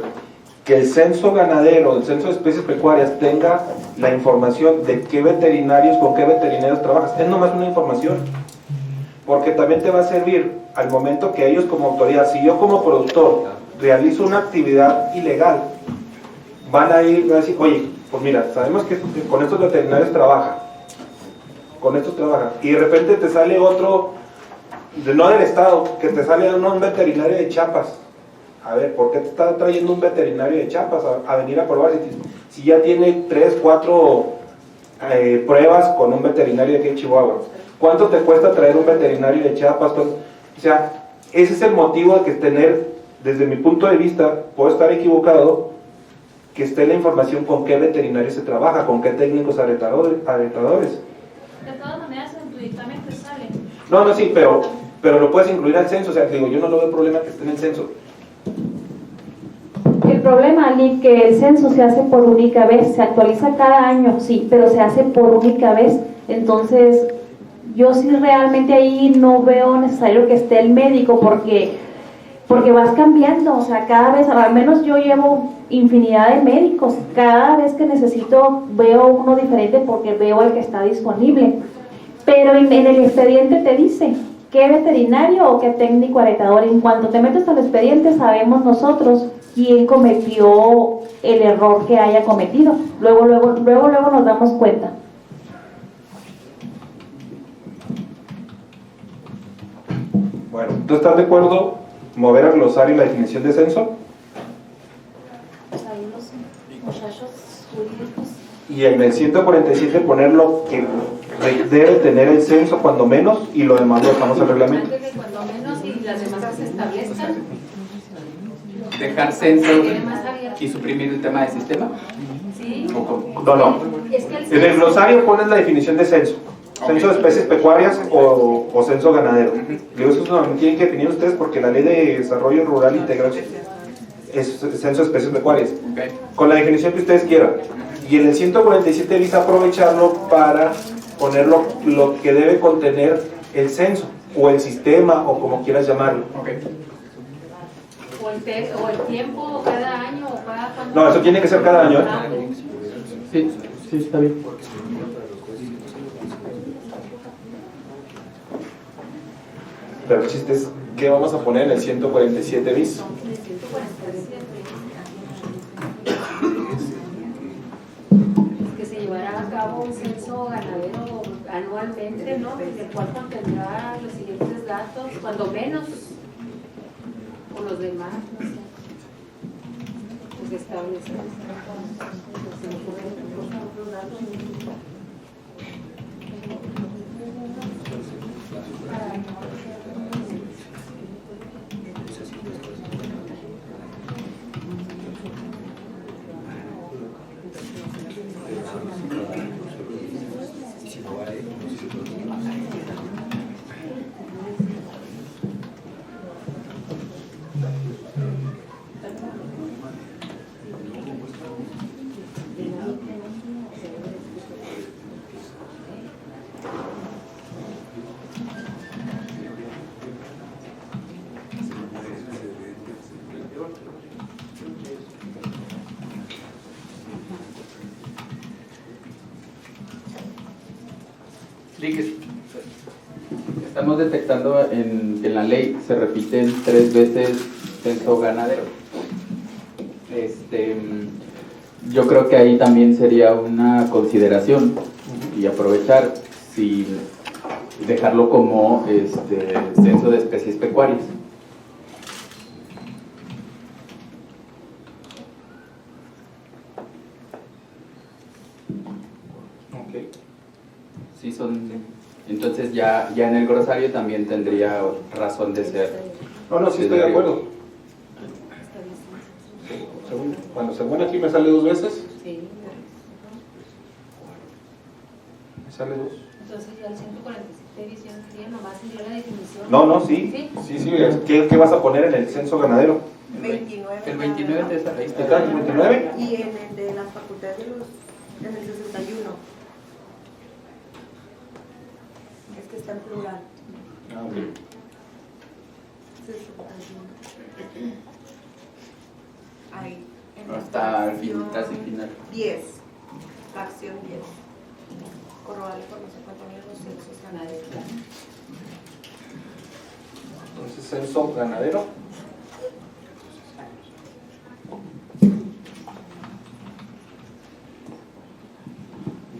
Que el censo ganadero, el censo de especies pecuarias tenga la información de qué veterinarios, con qué veterinarios trabajas. Es nomás una información. Porque también te va a servir al momento que ellos como autoridad, si yo como productor realizo una actividad ilegal, van a decir, oye, pues mira, sabemos que con estos veterinarios trabaja, y de repente te sale otro, no del estado, que te sale un veterinario de Chiapas. A ver, ¿por qué te está trayendo un veterinario de Chiapas a venir a probar si ya tiene 3, 4 pruebas con un veterinario de aquí en Chihuahua? ¿Cuánto te cuesta traer un veterinario de Chiapas? O sea, ese es el motivo de que tener, desde mi punto de vista, puedo estar equivocado, que esté la información con qué veterinario se trabaja, con qué técnicos aretadores. De todas maneras, en tu dictamen te sale. No, sí, pero lo puedes incluir al censo, o sea, digo, yo no lo veo problema que esté en el censo. El problema, Ali, que el censo se hace por única vez, se actualiza cada año, sí, pero se hace por única vez. Entonces, yo sí realmente ahí no veo necesario que esté el médico porque vas cambiando, o sea, cada vez, al menos yo llevo infinidad de médicos, cada vez que necesito veo uno diferente porque veo el que está disponible, pero en el expediente te dice qué veterinario o qué técnico aretador. En cuanto te metes al expediente sabemos nosotros quién cometió el error que haya cometido, luego nos damos cuenta. Bueno, ¿tú estás de acuerdo mover al glosario la definición de censo? Ahí los muchachos jurídicos. Y en el 147 poner lo que debe tener el censo cuando menos, y lo demás lo dejamos al reglamento. Antes de cuando menos y las demás que se establezcan. Dejar censo y suprimir el tema de sistema. Sí. No. Es que En el glosario pones la definición de censo. Censo de especies pecuarias o censo ganadero. Digo, eso no tienen que definir ustedes porque la ley de desarrollo rural integral es censo de especies pecuarias. Con la definición que ustedes quieran. Y en el 147 bis aprovecharlo para poner lo que debe contener el censo o el sistema o como quieras llamarlo. O el tiempo, o cada año, o cada cuando. No, eso tiene que ser cada año. Sí, está bien. Pero el chiste es, ¿qué vamos a poner en el 147 bis? cabo un censo ganadero anualmente, ¿no? El cual contendrá los siguientes datos, cuando menos, o los demás, no sé. Pues establecer los datos. Estamos detectando en la ley se repiten 3 veces censo ganadero. Yo creo que ahí también sería una consideración y aprovechar si dejarlo como censo de especies pecuarias. Okay. Sí, entonces ya en el glosario también tendría razón de ser. No, sí estoy de acuerdo. Según aquí me sale 2 veces. Sí. Me sale 2. Entonces ya el 147 edición sería nomás sería la definición. No, sí. ¿Qué vas a poner en el censo ganadero? 29. El 29 de esa ley. ¿Está el 29? Y en el de las facultades en el 61. Es que está en plural. Ah, ok. 61. Ahí. Hasta el fin, casi final. 10. Fracción 10. Corroborar la información contenida en los censos ganaderos. Entonces, censo ganadero.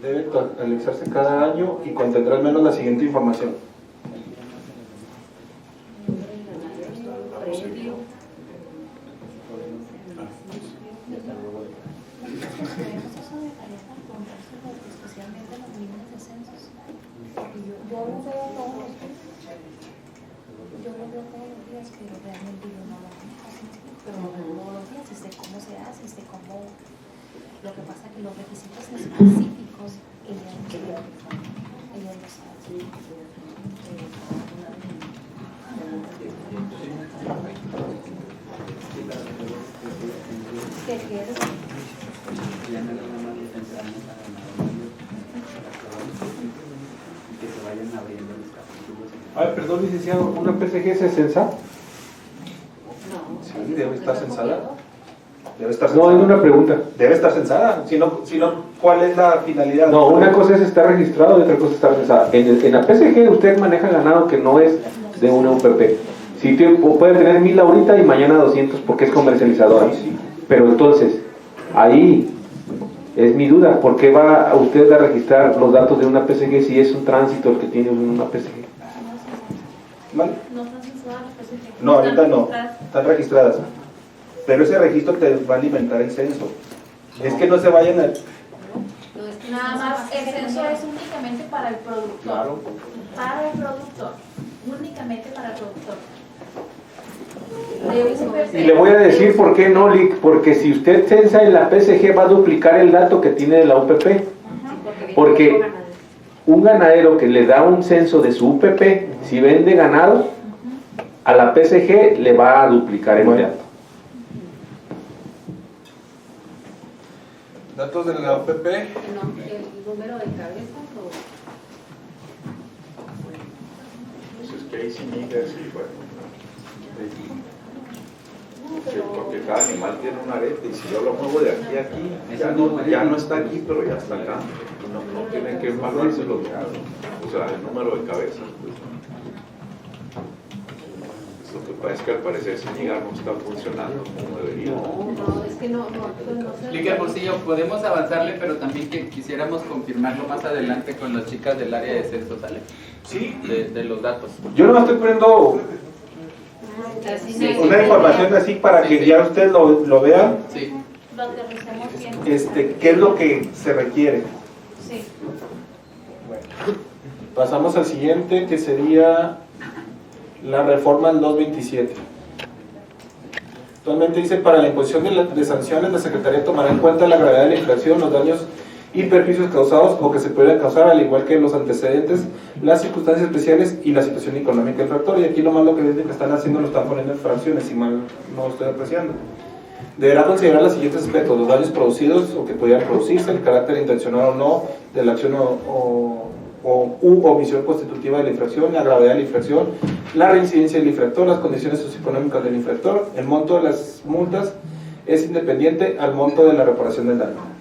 Debe actualizarse cada año y contendrá al menos la siguiente información. Yo lo veo todos los días, pero realmente yo no lo hago. Pero lo veo todos los días y sé cómo se hace, sé cómo. Lo que pasa es que los requisitos específicos ellos lo saben. ¿Qué quieres? Que se vayan abriendo los capítulos. Ay, perdón, licenciado, ¿una PSG se censa? Sí, debe estar censada. Debe estar No, censada. es una pregunta. Debe estar censada. Si no, ¿cuál es la finalidad? No, una cosa es estar registrado y otra cosa es estar censada. En la PSG usted maneja ganado que no es de una UPP. Si puede tener 1000 ahorita y mañana 200 porque es comercializadora. Pero entonces, ahí es mi duda. ¿Por qué va a usted a registrar los datos de una PSG si es un tránsito el que tiene una PSG? ¿Vale? No están censuradas las PSG. No, ahorita no. Están registradas. Pero ese registro te va a alimentar el censo. Es que no se vayan a... Nada más, el censo es únicamente para el productor. Claro. Para el productor. Únicamente para el productor. Y le voy a decir por qué no, Lick, porque si usted censa en la PSG va a duplicar el dato que tiene de la UPP. Porque un ganadero que le da un censo de su UPP, si vende ganado, a la PSG le va a duplicar el dato. Datos de la OPP. El número de cabezas o... Pues es que ahí sí migas y bueno. Sí, porque cada animal tiene un arete y si yo lo muevo de aquí a aquí, ya no está aquí, pero ya está acá. No tiene que evaluarse los datos, o sea, el número de cabezas. Pues. Lo que pasa es que al parecer Zúñiga no está funcionando como debería. No, es que no sé. Explica, Hermosillo, podemos avanzarle, pero también que quisiéramos confirmarlo más adelante con las chicas del área de censo, ¿sale? Sí. De los datos. Yo no estoy poniendo una información así para que ya ustedes lo vean. Sí. Lo aterricemos bien. ¿Qué es lo que se requiere? Sí. Bueno, pasamos al siguiente, que sería la reforma del 227. Actualmente dice, para la imposición de sanciones, la Secretaría tomará en cuenta la gravedad de la infracción, los daños y perjuicios causados o que se pudieran causar, al igual que los antecedentes, las circunstancias especiales y la situación económica del infractor. Y aquí nomás lo que dicen que están haciendo lo están poniendo en fracciones, si mal no estoy apreciando. Deberá considerar los siguientes aspectos: los daños producidos o que pudieran producirse, el carácter intencional o no de la acción u omisión constitutiva de la infracción, la gravedad de la infracción, la reincidencia del infractor, las condiciones socioeconómicas del infractor. El monto de las multas es independiente al monto de la reparación del daño.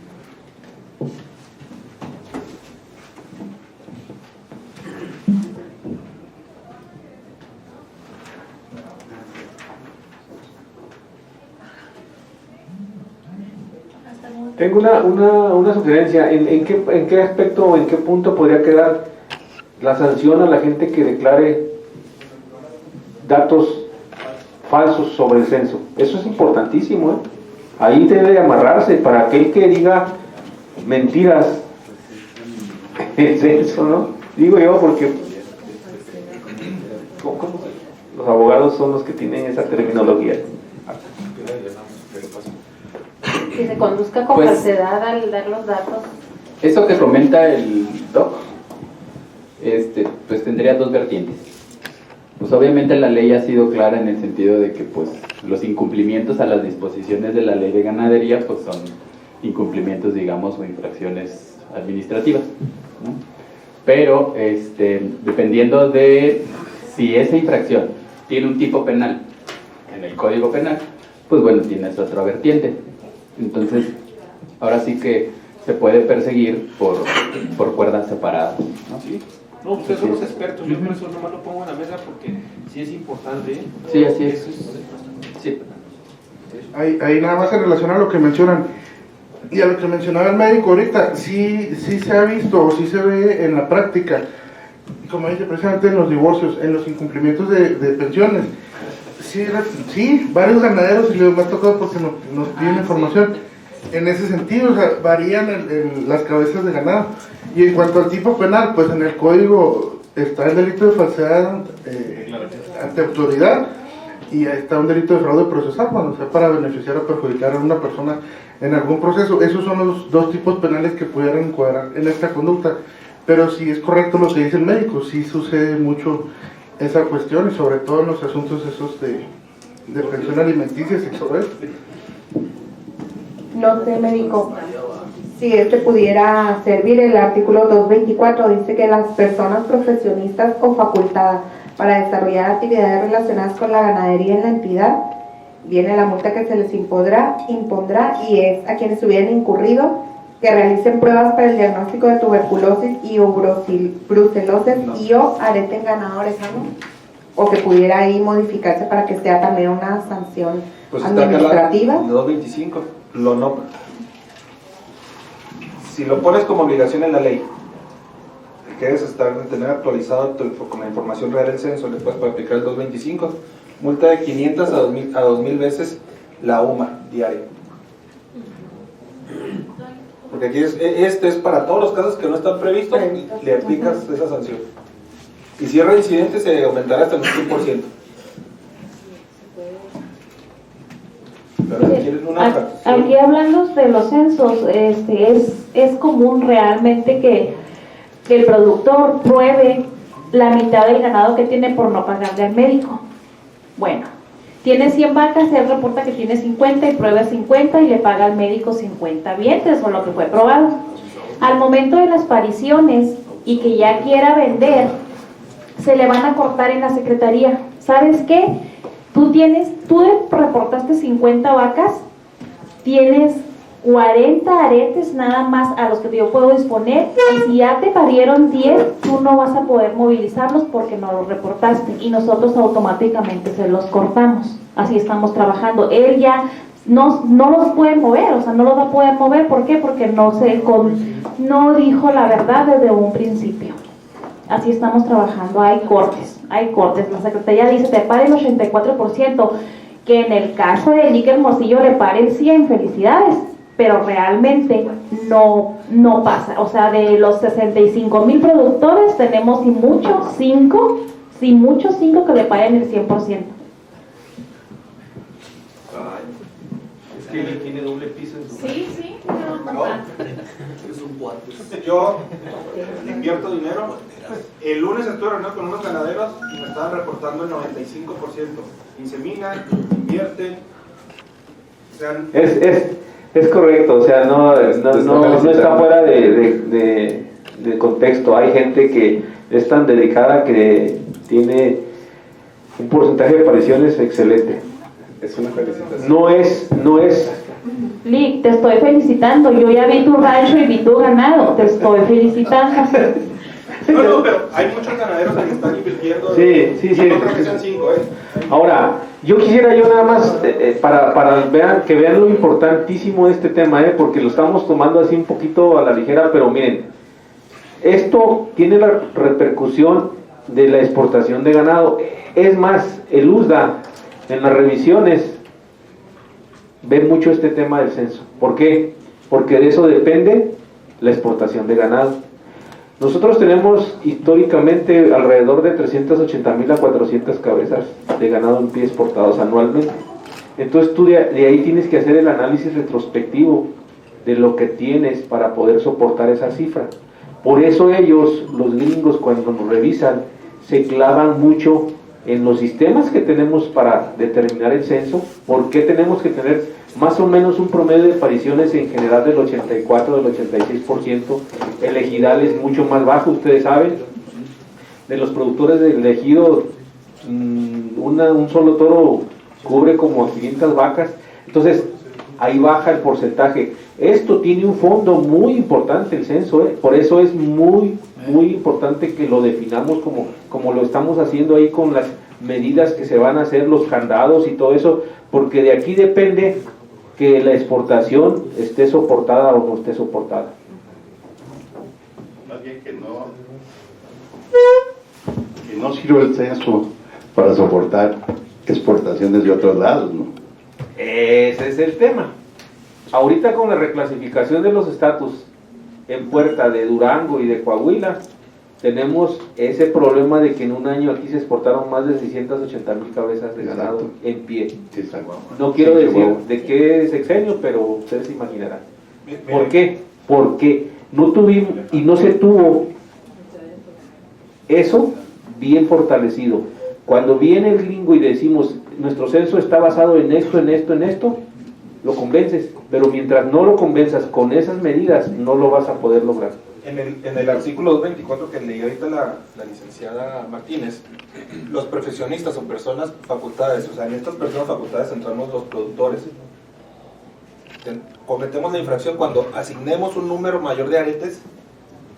Tengo una sugerencia. ¿En qué aspecto o en qué punto podría quedar la sanción a la gente que declare datos falsos sobre el censo? Eso es importantísimo, ¿eh? Ahí debe de amarrarse para aquel que diga mentiras en el censo, ¿no? Digo yo porque los abogados son los que tienen esa terminología. Que se conduzca con falsedad al dar los datos. Eso que comenta el doc, pues tendría dos vertientes. Pues obviamente la ley ha sido clara en el sentido de que pues los incumplimientos a las disposiciones de la ley de ganadería pues son incumplimientos, digamos, o infracciones administrativas, ¿no? Pero dependiendo de si esa infracción tiene un tipo penal en el Código Penal, pues bueno, tiene esa otra vertiente. Entonces, ahora sí que se puede perseguir por cuerdas separadas, ¿no? Sí. No, ustedes son los expertos, yo por eso nomás lo pongo en la mesa porque sí es importante, ¿eh? Sí, así es. Sí. Ahí nada más en relación a lo que mencionan y a lo que mencionaba el médico ahorita, sí se ha visto o sí se ve en la práctica, como dice precisamente en los divorcios, en los incumplimientos de pensiones. Sí, varios ganaderos, y me ha tocado porque nos piden información en ese sentido, o sea, varían las cabezas de ganado. Y en cuanto al tipo penal, pues en el código está el delito de falsedad ante autoridad y está un delito de fraude procesal, cuando sea para beneficiar o perjudicar a una persona en algún proceso. Esos son los dos tipos penales que pudieran encuadrar en esta conducta. Pero sí es correcto lo que dice el médico, sí sucede mucho esa cuestión, y sobre todo en los asuntos esos de pensión alimenticia y sobre eso. No sé, médico, si pudiera servir. El artículo 224 dice que las personas profesionistas o facultadas para desarrollar actividades relacionadas con la ganadería en la entidad, viene la multa que se les impondrá y es a quienes hubieran incurrido que realicen pruebas para el diagnóstico de tuberculosis y o brucelosis y o arete en ganadores, ¿no? O que pudiera ahí modificarse para que sea también una sanción administrativa. El 225 lo no. Si lo pones como obligación en la ley, que debes tener actualizado con la información real del censo, le puedes aplicar el 225, multa de 500 a 2000 veces la UMA diaria. Porque aquí es para todos los casos que no están previstos, le aplicas esa sanción. Y si es reincidente, se aumentará hasta el 100%. Aquí hablando de los censos, es común realmente que el productor pruebe la mitad del ganado que tiene por no pagarle al médico. Bueno, tiene 100 vacas, él reporta que tiene 50 y prueba 50 y le paga al médico 50 vientres, o lo que fue probado. Al momento de las pariciones y que ya quiera vender, se le van a cortar en la secretaría. ¿Sabes qué? Tú reportaste 50 vacas, tienes 40 aretes nada más a los que yo puedo disponer, y si ya te parieron 10, tú no vas a poder movilizarlos porque no los reportaste, y nosotros automáticamente se los cortamos. Así estamos trabajando. Él ya no los puede mover, o sea, no los va a poder mover. ¿Por qué? Porque no dijo la verdad desde un principio. Así estamos trabajando. Hay cortes. La Secretaría dice te pare el 84%, que en el caso de Nick Hermosillo le pare el 100, felicidades, pero realmente no pasa. O sea, de los 65,000 productores tenemos si mucho 5 que le paguen el 100%. Es que él tiene doble piso en su Sí. Es un cuatro. Yo invierto dinero. El lunes estuve reunido con unos ganaderos y me estaban reportando el 95%. Inseminan, invierten. O sea, Es correcto, o sea, no está fuera de contexto. Hay gente que es tan dedicada que tiene un porcentaje de apariciones excelente. Es una felicitación. No es. Lick, te estoy felicitando. Yo ya vi tu rancho y vi tu ganado. Te estoy felicitando. No, pero hay muchos ganaderos que están invirtiendo. Sí. No creo que sean 5, Ahora, yo quisiera nada más, para que vean lo importantísimo de este tema, porque lo estamos tomando así un poquito a la ligera, pero miren, esto tiene la repercusión de la exportación de ganado. Es más, el USDA en las revisiones ve mucho este tema del censo. ¿Por qué? Porque de eso depende la exportación de ganado. Nosotros tenemos históricamente alrededor de 380,000 a 400 cabezas de ganado en pie exportados anualmente. Entonces tú de ahí tienes que hacer el análisis retrospectivo de lo que tienes para poder soportar esa cifra. Por eso ellos, los gringos, cuando nos revisan, se clavan mucho en los sistemas que tenemos para determinar el censo. ¿Por qué tenemos que tener más o menos un promedio de apariciones en general del 84, del 86%? El ejidal es mucho más bajo, ustedes saben. De los productores del ejido, un solo toro cubre como 500 vacas. Entonces, ahí baja el porcentaje. Esto tiene un fondo muy importante, el censo, por eso es muy importante que lo definamos como lo estamos haciendo ahí con las medidas que se van a hacer, los candados y todo eso, porque de aquí depende que la exportación esté soportada o no esté soportada. Más bien que no sirve el censo para soportar exportaciones de otros lados, ¿no? Ese es el tema. Ahorita con la reclasificación de los estatus en puerta de Durango y de Coahuila, tenemos ese problema de que en un año aquí se exportaron más de 680,000 cabezas de ganado en pie. No quiero decir de qué sexenio, pero ustedes se imaginarán. ¿Por qué? Porque no tuvimos y no se tuvo eso bien fortalecido. Cuando viene el gringo y decimos nuestro censo está basado en esto, lo convences, pero mientras no lo convenzas con esas medidas, no lo vas a poder lograr. En el artículo 224 que leí ahorita la licenciada Martínez, los profesionistas o personas facultades, o sea, en estas personas facultades entramos los productores. Cometemos la infracción cuando asignemos un número mayor de aretes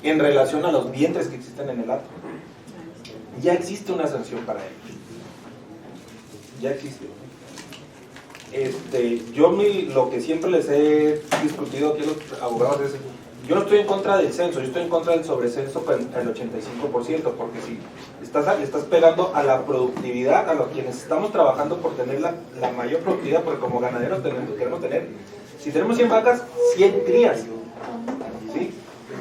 en relación a los vientres que existen en el acto. Ya existe una sanción para ellos. Ya existe. Lo que siempre les he discutido aquí a los abogados es, yo no estoy en contra del censo, yo estoy en contra del sobrecenso al 85%, porque si estás pegando a la productividad, a los quienes estamos trabajando por tener la mayor productividad, porque como ganaderos queremos tener, si tenemos 100 vacas, 100 crías, ¿sí?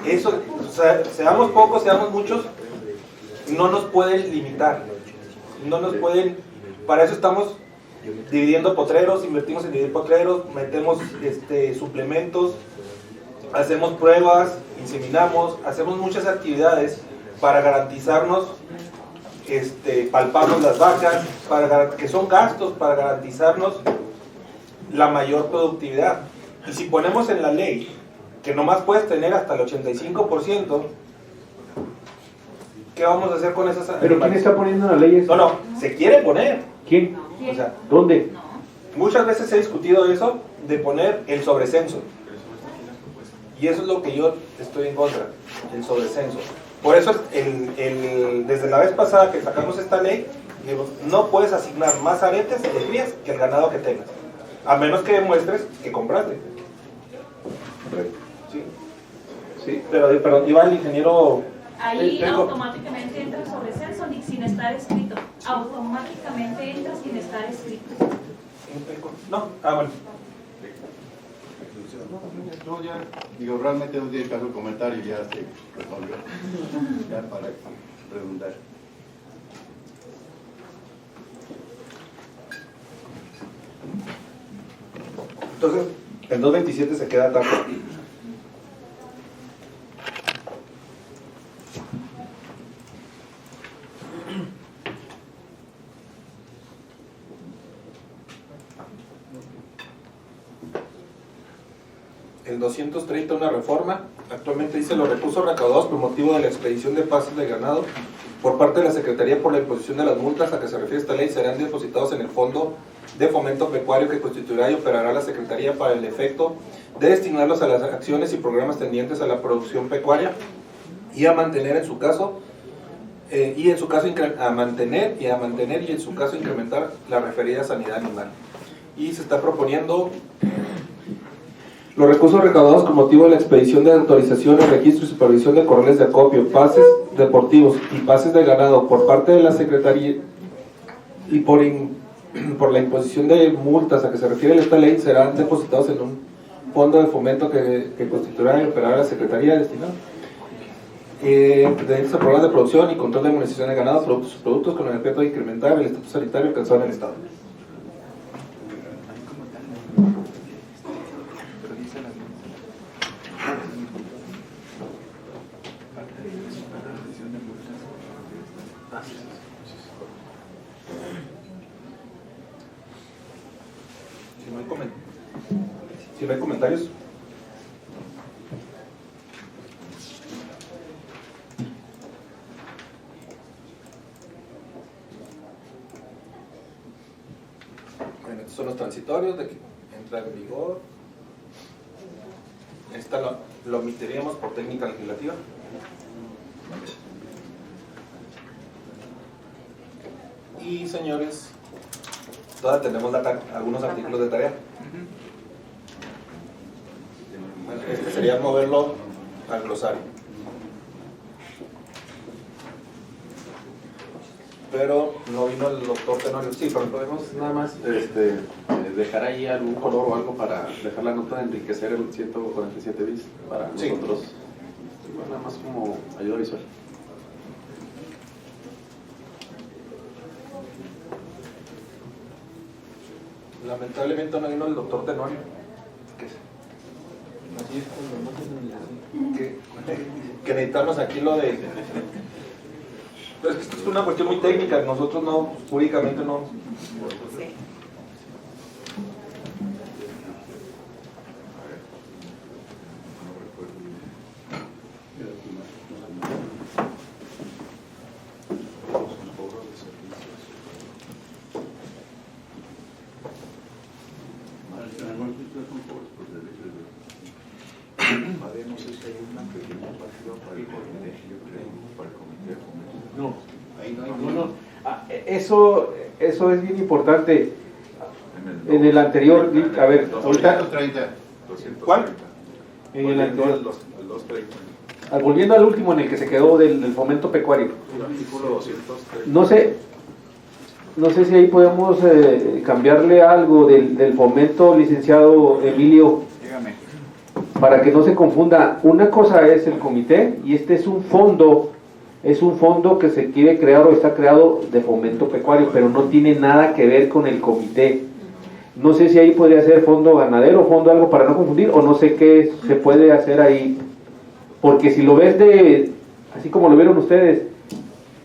Eso, o sea, seamos pocos, seamos muchos, no nos pueden limitar, para eso estamos dividiendo potreros, invertimos en dividir potreros, metemos suplementos, hacemos pruebas, inseminamos, hacemos muchas actividades para garantizarnos, palpamos las vacas, que son gastos para garantizarnos la mayor productividad. Y si ponemos en la ley que nomás puedes tener hasta el 85%, ¿qué vamos a hacer con esas animales? ¿Pero quién está poniendo la ley? No, se quiere poner. ¿Quién? O sea, ¿dónde? Muchas veces se ha discutido eso de poner el sobrecenso. Y eso es lo que yo estoy en contra, el sobrecenso. Por eso, desde la vez pasada que sacamos esta ley, digo, no puedes asignar más aretes de crías que el ganado que tengas, a menos que demuestres que compraste. ¿Sí? Sí, pero iba el ingeniero... Ahí automáticamente entra el sobrecenso sin estar escrito. Automáticamente entra sin estar escrito. No, bueno. No, ya, digo, realmente no tiene caso el comentario, ya se resolvió. Ya para redundar. Entonces, el 227 se queda taco. El 230, una reforma. Actualmente dice: los recursos recaudados por motivo de la expedición de pases de ganado por parte de la Secretaría por la imposición de las multas a que se refiere esta ley serán depositados en el Fondo de Fomento Pecuario que constituirá y operará la Secretaría para el efecto de destinarlos a las acciones y programas tendientes a la producción pecuaria y a mantener en su caso a mantener y en su caso incrementar la referida sanidad animal. Y se está proponiendo los recursos recaudados con motivo de la expedición de autorizaciones, registro y supervisión de corrales de acopio, pases deportivos y pases de ganado por parte de la Secretaría y por la imposición de multas a que se refiere esta ley serán depositados en un fondo de fomento que constituirá y operará la Secretaría destinada de programas de producción y control de monetización de ganado, productos con el objeto de incrementar el estatus sanitario alcanzado en el Estado. Si no hay comentarios. Bueno, estos son los transitorios de que entra en vigor. Esta lo omitiríamos por técnica legislativa. Y señores, todavía tenemos algunos artículos de tarea. Bueno, este sería moverlo al glosario. Pero no vino el doctor Tenorio. Sí, pero podemos nada más dejar ahí algún color o algo para dejar la nota de enriquecer el 147 bis para nosotros. Bueno, nada más como ayuda visual. Lamentablemente no vino el doctor Tenorio. Que necesitamos aquí lo de... Pero es que esto es una cuestión muy técnica, nosotros no, jurídicamente no... Sí. Eso es bien importante. En el anterior, a ver, ahorita... ¿Cuál? En el anterior. Volviendo al último en el que se quedó del fomento pecuario. No sé si ahí podemos cambiarle algo del fomento, licenciado Emilio. Dígame. Para que no se confunda, una cosa es el comité y este es un fondo que se quiere crear o está creado de fomento pecuario, pero no tiene nada que ver con el comité. No sé si ahí podría ser fondo ganadero, fondo algo para no confundir, o no sé qué se puede hacer ahí, porque si lo ves así como lo vieron ustedes,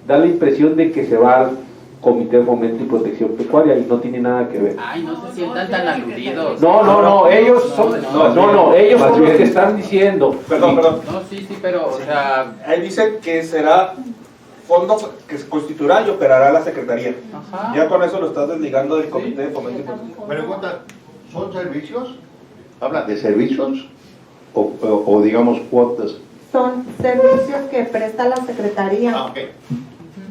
da la impresión de que se va al Comité de Fomento y Protección Pecuaria y no tiene nada que ver. Ay, no se sientan tan aludidos. No, ellos son, ellos son los que están diciendo. Perdón. No, sí, pero, o sea... Ahí dice que será fondo que se constituirá y operará la Secretaría. Ajá. Ya con eso lo estás desligando del Comité de Fomento y Protección. Me pregunta, ¿son servicios? ¿Habla de servicios? o digamos cuotas? Son servicios que presta la Secretaría. Ah, ok.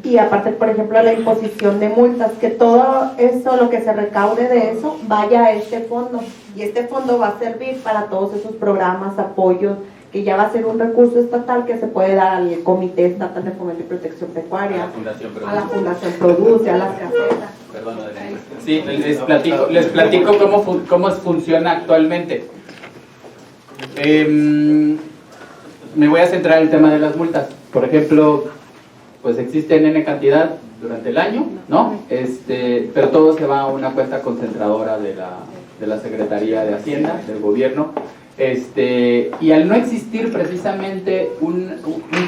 Y aparte, por ejemplo, la imposición de multas, que todo eso, lo que se recaude de eso, vaya a este fondo. Y este fondo va a servir para todos esos programas, apoyos, que ya va a ser un recurso estatal que se puede dar al Comité Estatal de Fomento y Protección Pecuaria, a la Fundación Produce, a las casetas. Perdón, sí, les platico cómo funciona actualmente. Me voy a centrar en el tema de las multas. Por ejemplo, pues existen N cantidad durante el año, ¿no? Pero todo se va a una cuenta concentradora de la Secretaría de Hacienda, del gobierno. Y al no existir precisamente un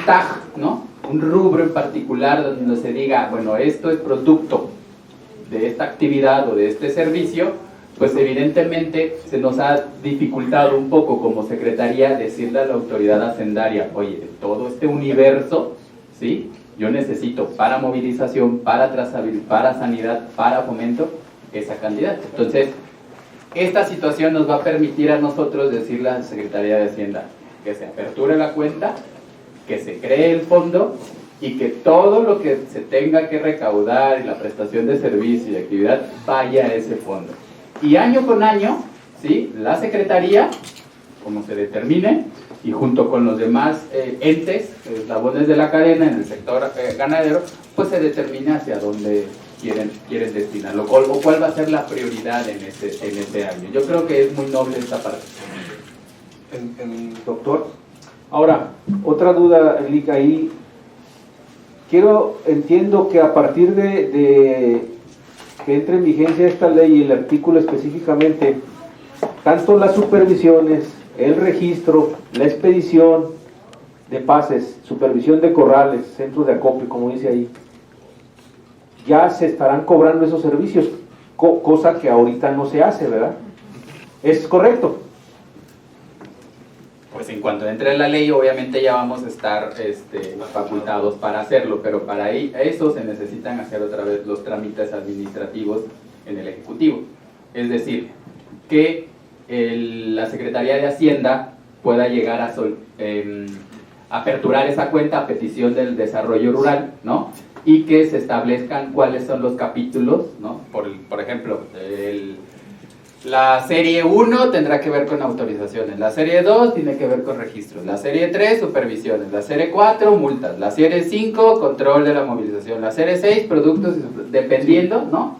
tag, ¿no? Un rubro en particular donde se diga, bueno, esto es producto de esta actividad o de este servicio, pues evidentemente se nos ha dificultado un poco como Secretaría decirle a la autoridad hacendaria, oye, todo este universo, ¿sí? Yo necesito para movilización, para trazabilidad, para sanidad, para fomento, esa cantidad. Entonces, esta situación nos va a permitir a nosotros decirle a la Secretaría de Hacienda que se aperture la cuenta, que se cree el fondo y que todo lo que se tenga que recaudar en la prestación de servicio y actividad vaya a ese fondo. Y año con año, ¿sí? La Secretaría, como se determine, y junto con los demás entes, eslabones de la cadena en el sector ganadero, pues se determina hacia dónde quieren destinarlo, o cuál va a ser la prioridad en ese año. Yo creo que es muy noble esta parte. Doctor, ahora, otra duda, Lic, ahí, entiendo que a partir de que entre en vigencia esta ley y el artículo específicamente, tanto las supervisiones, el registro, la expedición de pases, supervisión de corrales, centros de acopio, como dice ahí, ya se estarán cobrando esos servicios, cosa que ahorita no se hace, ¿verdad? ¿Es correcto? Pues en cuanto entre la ley, obviamente ya vamos a estar facultados para hacerlo, pero para eso se necesitan hacer otra vez los trámites administrativos en el Ejecutivo. Es decir, que la Secretaría de Hacienda pueda llegar a aperturar esa cuenta a petición del desarrollo rural, ¿no? Y que se establezcan cuáles son los capítulos, ¿no? Por ejemplo, la serie 1 tendrá que ver con autorizaciones, la serie 2 tiene que ver con registros, la serie 3 supervisiones, la serie 4 multas, la serie 5 control de la movilización, la serie 6 productos, dependiendo, ¿no?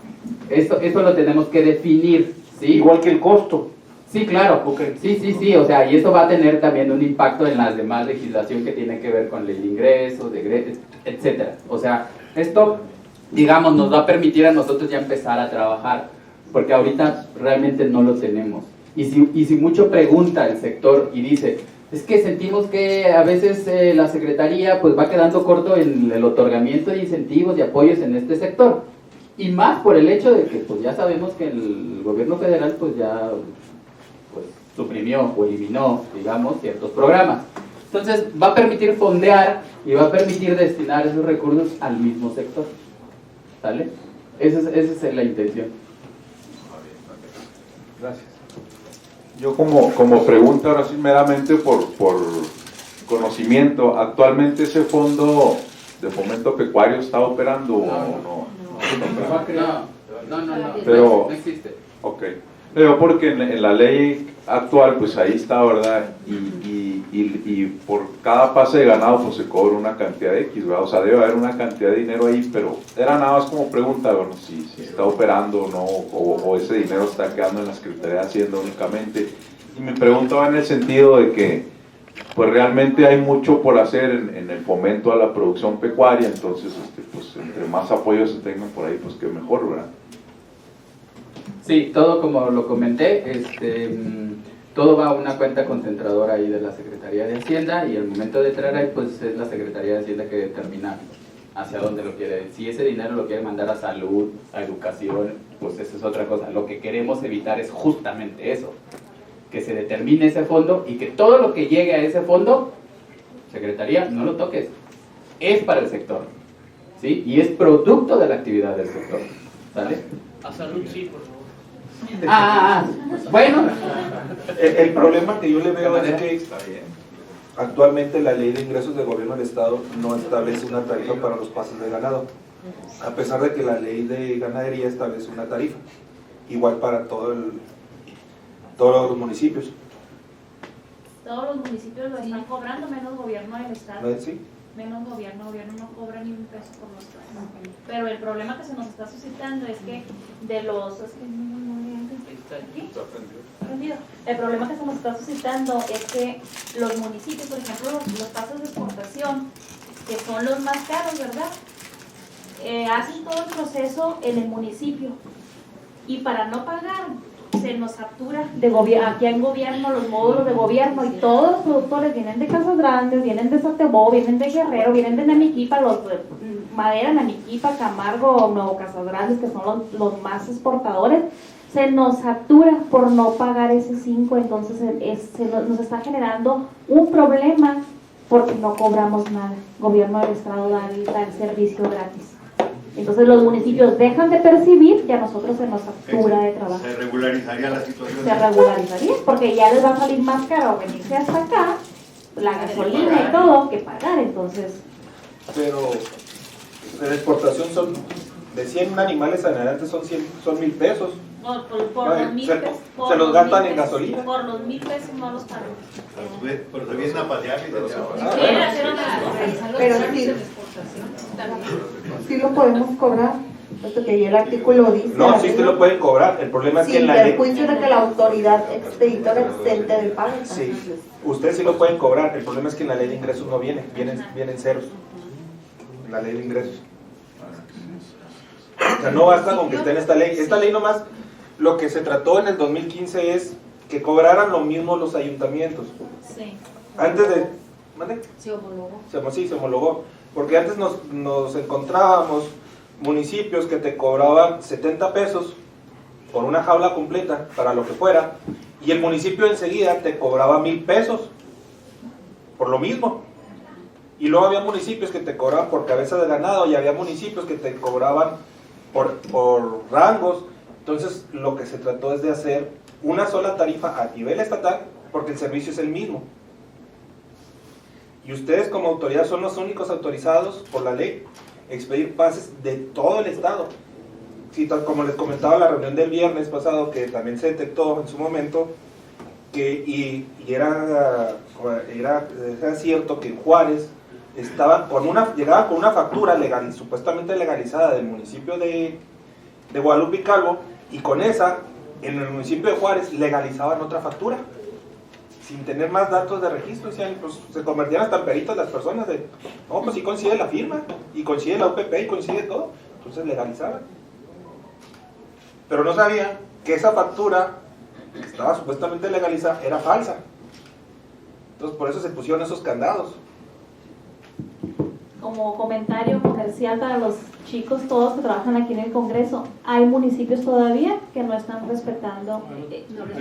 Eso lo tenemos que definir, ¿sí? Igual que el costo. Sí, claro, porque sí, o sea, y eso va a tener también un impacto en las demás legislación que tiene que ver con ley de ingresos, etcétera. O sea, esto, digamos, nos va a permitir a nosotros ya empezar a trabajar, porque ahorita realmente no lo tenemos. Y si mucho pregunta el sector y dice, es que sentimos que a veces la Secretaría pues va quedando corto en el otorgamiento de incentivos y apoyos en este sector. Y más por el hecho de que pues ya sabemos que el gobierno federal pues ya pues suprimió o eliminó, digamos, ciertos programas. Entonces va a permitir fondear y va a permitir destinar esos recursos al mismo sector. ¿Sale? Esa es la intención. Gracias. Yo como pregunta, ahora sí meramente por conocimiento, ¿actualmente ese fondo de fomento pecuario está operando o no? No, Pero, no existe. Ok. Pero porque en la ley actual, pues ahí está, ¿verdad? Y por cada pase de ganado, pues se cobra una cantidad de X, ¿verdad? O sea, debe haber una cantidad de dinero ahí, pero era nada más como pregunta, bueno, si está operando o no, o ese dinero está quedando en la Secretaría de Hacienda únicamente. Y mi pregunta va en el sentido de que, pues realmente hay mucho por hacer en el fomento a la producción pecuaria, entonces, pues entre más apoyos se tengan por ahí, pues que mejor, ¿verdad? Sí, todo como lo comenté, todo va a una cuenta concentradora ahí de la Secretaría de Hacienda y al momento de entrar ahí pues es la Secretaría de Hacienda que determina hacia dónde lo quiere. Si ese dinero lo quiere mandar a salud, a educación, pues esa es otra cosa. Lo que queremos evitar es justamente eso, que se determine ese fondo y que todo lo que llegue a ese fondo, Secretaría, no lo toques, es para el sector, ¿sí? Y es producto de la actividad del sector, ¿sale? A salud sí, por favor. Bueno. El problema que yo le veo es que actualmente la ley de ingresos del gobierno del estado no establece una tarifa para los pases de ganado, a pesar de que la ley de ganadería establece una tarifa, igual para todos los municipios. Todos los municipios lo están cobrando, menos gobierno del estado. ¿Sí? Menos gobierno no cobra ni un peso por los pases. Pero el problema que se nos está suscitando es que de los... El problema que se nos está suscitando es que los municipios, por ejemplo, los pases de exportación, que son los más caros, ¿verdad? Hacen todo el proceso en el municipio y para no pagar se nos factura aquí en gobierno, los módulos de gobierno, y todos los productores vienen de Casas Grandes, vienen de Satebó, vienen de Guerrero, vienen de Namiquipa, los de Madera, Namiquipa, Camargo, Nuevo Casas Grandes, que son los más exportadores. Se nos factura por no pagar ese 5, entonces nos está generando un problema porque no cobramos nada. Gobierno del estado da el servicio gratis. Entonces los municipios dejan de percibir y a nosotros se nos factura de trabajo. Se regularizaría la situación. Se regularizaría porque ya les va a salir más caro venirse hasta acá, la gasolina y todo, que pagar. Entonces, pero de la exportación son de 100 animales en adelante son 100 pesos. por los 1,000 pesos. Se los gastan en gasolina. Por los 1,000 pesos no los pagan. Pero se vienen a pasear y Pero sí lo podemos cobrar, puesto que ahí el artículo dice. No, sí te lo pueden cobrar. El problema es que en la ley. El juicio de que la autoridad expeditora exente del pago. Sí, ustedes sí lo pueden cobrar. El problema es que en la ley de ingresos no vienen ceros. En la ley de ingresos. O sea, no basta con que esté en esta ley. Esta ley nomás, lo que se trató en el 2015 es que cobraran lo mismo los ayuntamientos. Sí. Antes de... ¿Mande? Se homologó. Sí, se homologó. Porque antes nos encontrábamos municipios que te cobraban 70 pesos por una jaula completa, para lo que fuera, y el municipio enseguida te cobraba 1,000 pesos por lo mismo. Y luego había municipios que te cobraban por cabeza de ganado, y había municipios que te cobraban por rangos. Entonces lo que se trató es de hacer una sola tarifa a nivel estatal, porque el servicio es el mismo. Y ustedes como autoridad son los únicos autorizados por la ley a expedir pases de todo el estado. Sí, tal como les comentaba en la reunión del viernes pasado, que también se detectó en su momento, que era cierto que en Juárez llegaba con una factura legal, supuestamente legalizada del municipio de Guadalupe y Calvo, y con esa, en el municipio de Juárez, legalizaban otra factura, sin tener más datos de registro. Decían, pues se convertían hasta en peritos las personas de, no, pues sí coincide la firma, y coincide la UPP, y coincide todo, entonces legalizaban. Pero no sabían que esa factura, que estaba supuestamente legalizada, era falsa. Entonces por eso se pusieron esos candados. Como comentario comercial para los chicos todos que trabajan aquí en el Congreso, hay municipios todavía que no están respetando,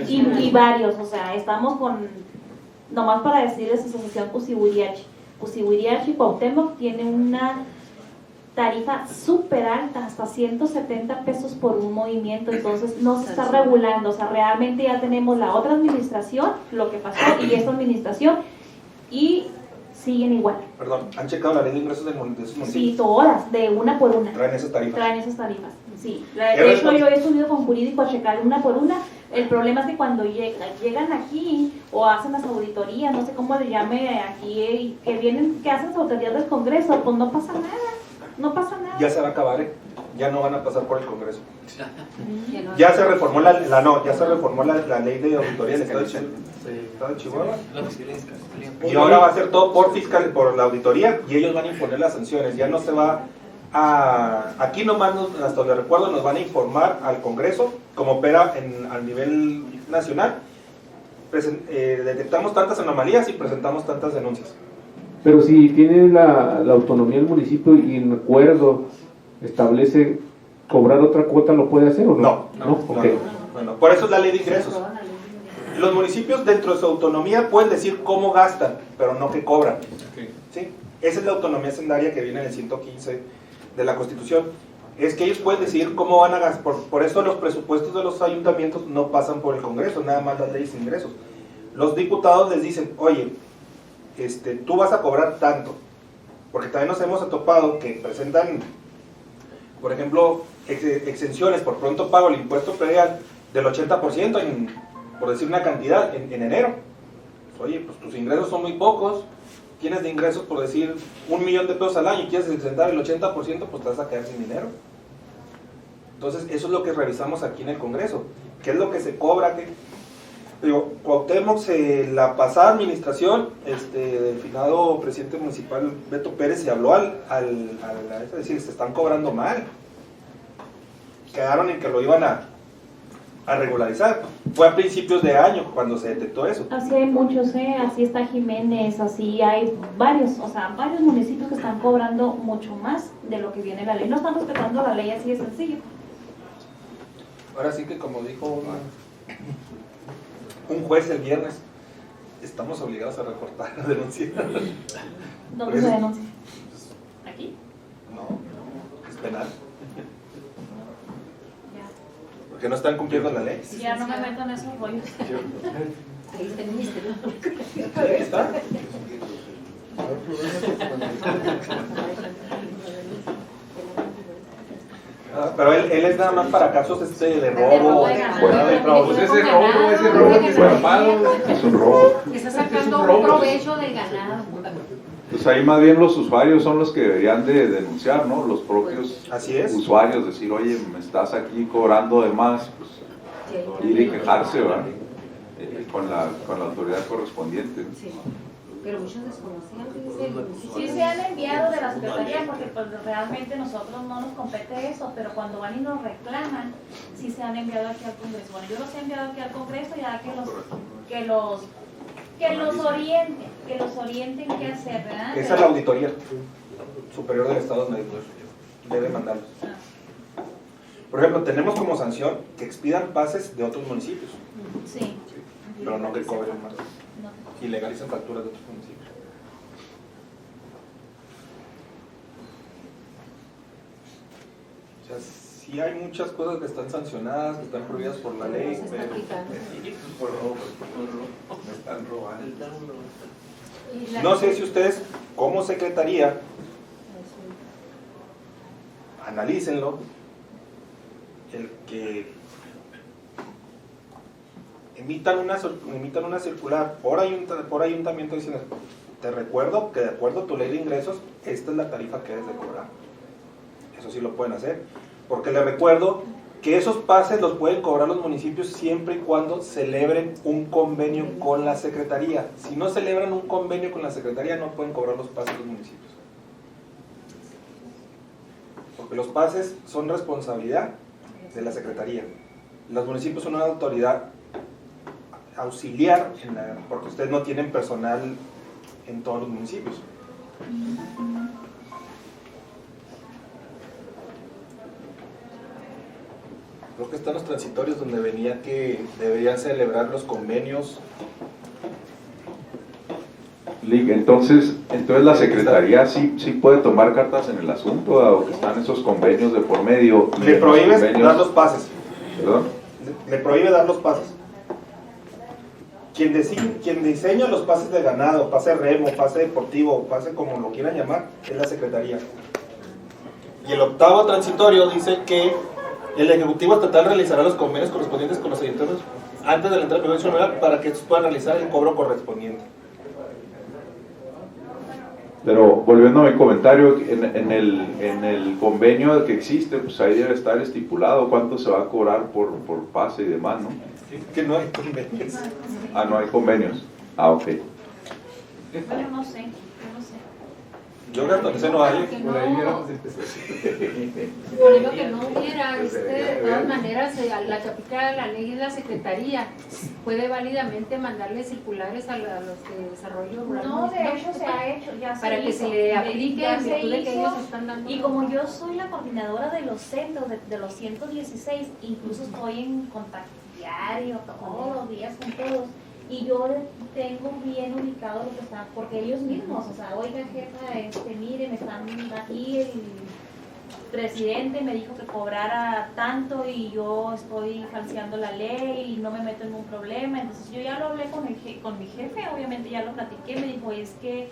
y varios, o sea, estamos con, nomás para decirles, asociación Usiburiachi Cuauhtémoc tiene una tarifa súper alta, hasta 170 pesos por un movimiento. Entonces no se está regulando, o sea, realmente ya tenemos la otra administración, lo que pasó, y esta administración, y siguen igual. Perdón, ¿han checado la ley de ingresos de esos municipios? Sí, todas, de una por una. Traen esas tarifas. Sí. De hecho, yo he subido con jurídico a checar una por una. El problema es que cuando llegan aquí o hacen las auditorías, no sé cómo le llame aquí, que hacen las auditorías del Congreso, pues no pasa nada. No pasa nada. Ya se va a acabar, ya no van a pasar por el Congreso. Ya se reformó la ley de auditoría del Estado de Chihuahua. Y ahora va a ser todo por la auditoría, y ellos van a imponer las sanciones. Ya no se va a... Aquí nomás, hasta donde recuerdo, nos van a informar al Congreso, como opera a nivel nacional. Detectamos tantas anomalías y presentamos tantas denuncias. Pero si tiene la autonomía del municipio y en acuerdo establece cobrar otra cuota, ¿lo puede hacer o no? No. Okay. Bueno, por eso es la ley de ingresos. Los municipios dentro de su autonomía pueden decir cómo gastan, pero no que cobran. ¿Sí? Esa es la autonomía hacendaria que viene en el 115 de la Constitución. es que ellos pueden decidir cómo van a gastar. Por eso los presupuestos de los ayuntamientos no pasan por el Congreso, nada más las leyes de ingresos. Los diputados les dicen, oye, tú vas a cobrar tanto, porque también nos hemos topado que presentan, por ejemplo, exenciones por pronto pago el impuesto predial del 80%, por decir una cantidad, en enero. Oye, pues tus ingresos son muy pocos, tienes de ingresos por decir 1 millón de pesos al año y quieres exentar el 80%, pues te vas a quedar sin dinero. Entonces, eso es lo que revisamos aquí en el Congreso. ¿Qué es lo que se cobra? Digo, Cuauhtémoc, la pasada administración del finado presidente municipal Beto Pérez, se habló es decir, se están cobrando mal. Quedaron en que lo iban a regularizar. Fue a principios de año cuando se detectó eso. Así hay muchos, así está Jiménez, así hay varios, varios municipios que están cobrando mucho más de lo que viene la ley. No están respetando la ley, así de sencillo. Ahora sí que, como dijo un juez el viernes, estamos obligados a reportar, a denunciar. ¿Dónde se denuncia? ¿Aquí? No, es penal. Porque no están cumpliendo la ley. Ya no me meto en esos rollos. Ahí está el ministerio. Ahí está. Pero él es nada más para casos de robo. Pues ese robo que se es un robo. Está sacando un provecho del ganado. Pues ahí más bien los usuarios son los que deberían de denunciar, ¿no? Los propios usuarios, decir, oye, me estás aquí cobrando de más, pues ir y quejarse, ¿verdad? Con la autoridad correspondiente. Sí. Pero muchos desconocían. Sí se han enviado de la Secretaría, porque pues realmente nosotros no nos compete eso, pero cuando van y nos reclaman, sí se han enviado aquí al Congreso. Bueno, yo los he enviado aquí al Congreso ya que los orienten qué hacer, ¿verdad? Esa es la Auditoría Superior del Estado de México, debe mandarlos. Por ejemplo, tenemos como sanción que expidan pases de otros municipios. Sí. Pero no que cobren más. Y legalicen facturas de otros municipios. O sea, sí hay muchas cosas que están sancionadas, que están prohibidas por la ley, pero por robo, me están robando. no sé si ustedes, como secretaría, analícenlo, el que emitan una circular por ayuntamiento diciendo, te recuerdo que de acuerdo a tu ley de ingresos, esta es la tarifa que debes de cobrar. Eso sí lo pueden hacer, porque les recuerdo que esos pases los pueden cobrar los municipios siempre y cuando celebren un convenio con la Secretaría. Si no celebran un convenio con la Secretaría, no pueden cobrar los pases los municipios. Porque los pases son responsabilidad de la Secretaría. Los municipios son una autoridad auxiliar, porque ustedes no tienen personal en todos los municipios. Creo que están los transitorios donde venía que deberían celebrar los convenios. Entonces la Secretaría sí puede tomar cartas en el asunto, dado que están esos convenios de por medio. Le prohíbe dar los pases. ¿Perdón? Le prohíbe dar los pases. Quien diseña los pases de ganado, pase remo, pase deportivo, pase como lo quieran llamar, es la Secretaría. Y el 8º transitorio dice que el Ejecutivo Estatal realizará los convenios correspondientes con los ayuntamientos antes de la entrada en vigor general para que estos puedan realizar el cobro correspondiente. Pero volviendo a mi comentario, en el convenio que existe, pues ahí debe estar estipulado cuánto se va a cobrar por pase y demás, ¿no? Que no hay convenios. Ah, no hay convenios. Ah, ok. Pero no sé. Yo creo que no hay. Por ejemplo, que no hubiera, de todas maneras, la que aplica la ley es la Secretaría. Puede válidamente mandarle circulares a los de desarrollo rural. No, de hecho se ha hecho, ya se para hizo. que se le aplique Ya en se virtud de que hizo, ellos están dando. y como yo soy la coordinadora de los centros, de los 116, incluso estoy en contacto diario, todos los días con todos. Y yo tengo bien ubicado lo que está, porque ellos mismos, o sea, oiga jefa, miren, están aquí presidente me dijo que cobrara tanto y yo estoy falseando la ley y no me meto en un problema. Entonces yo ya lo hablé con mi jefe, obviamente ya lo platiqué, me dijo, es que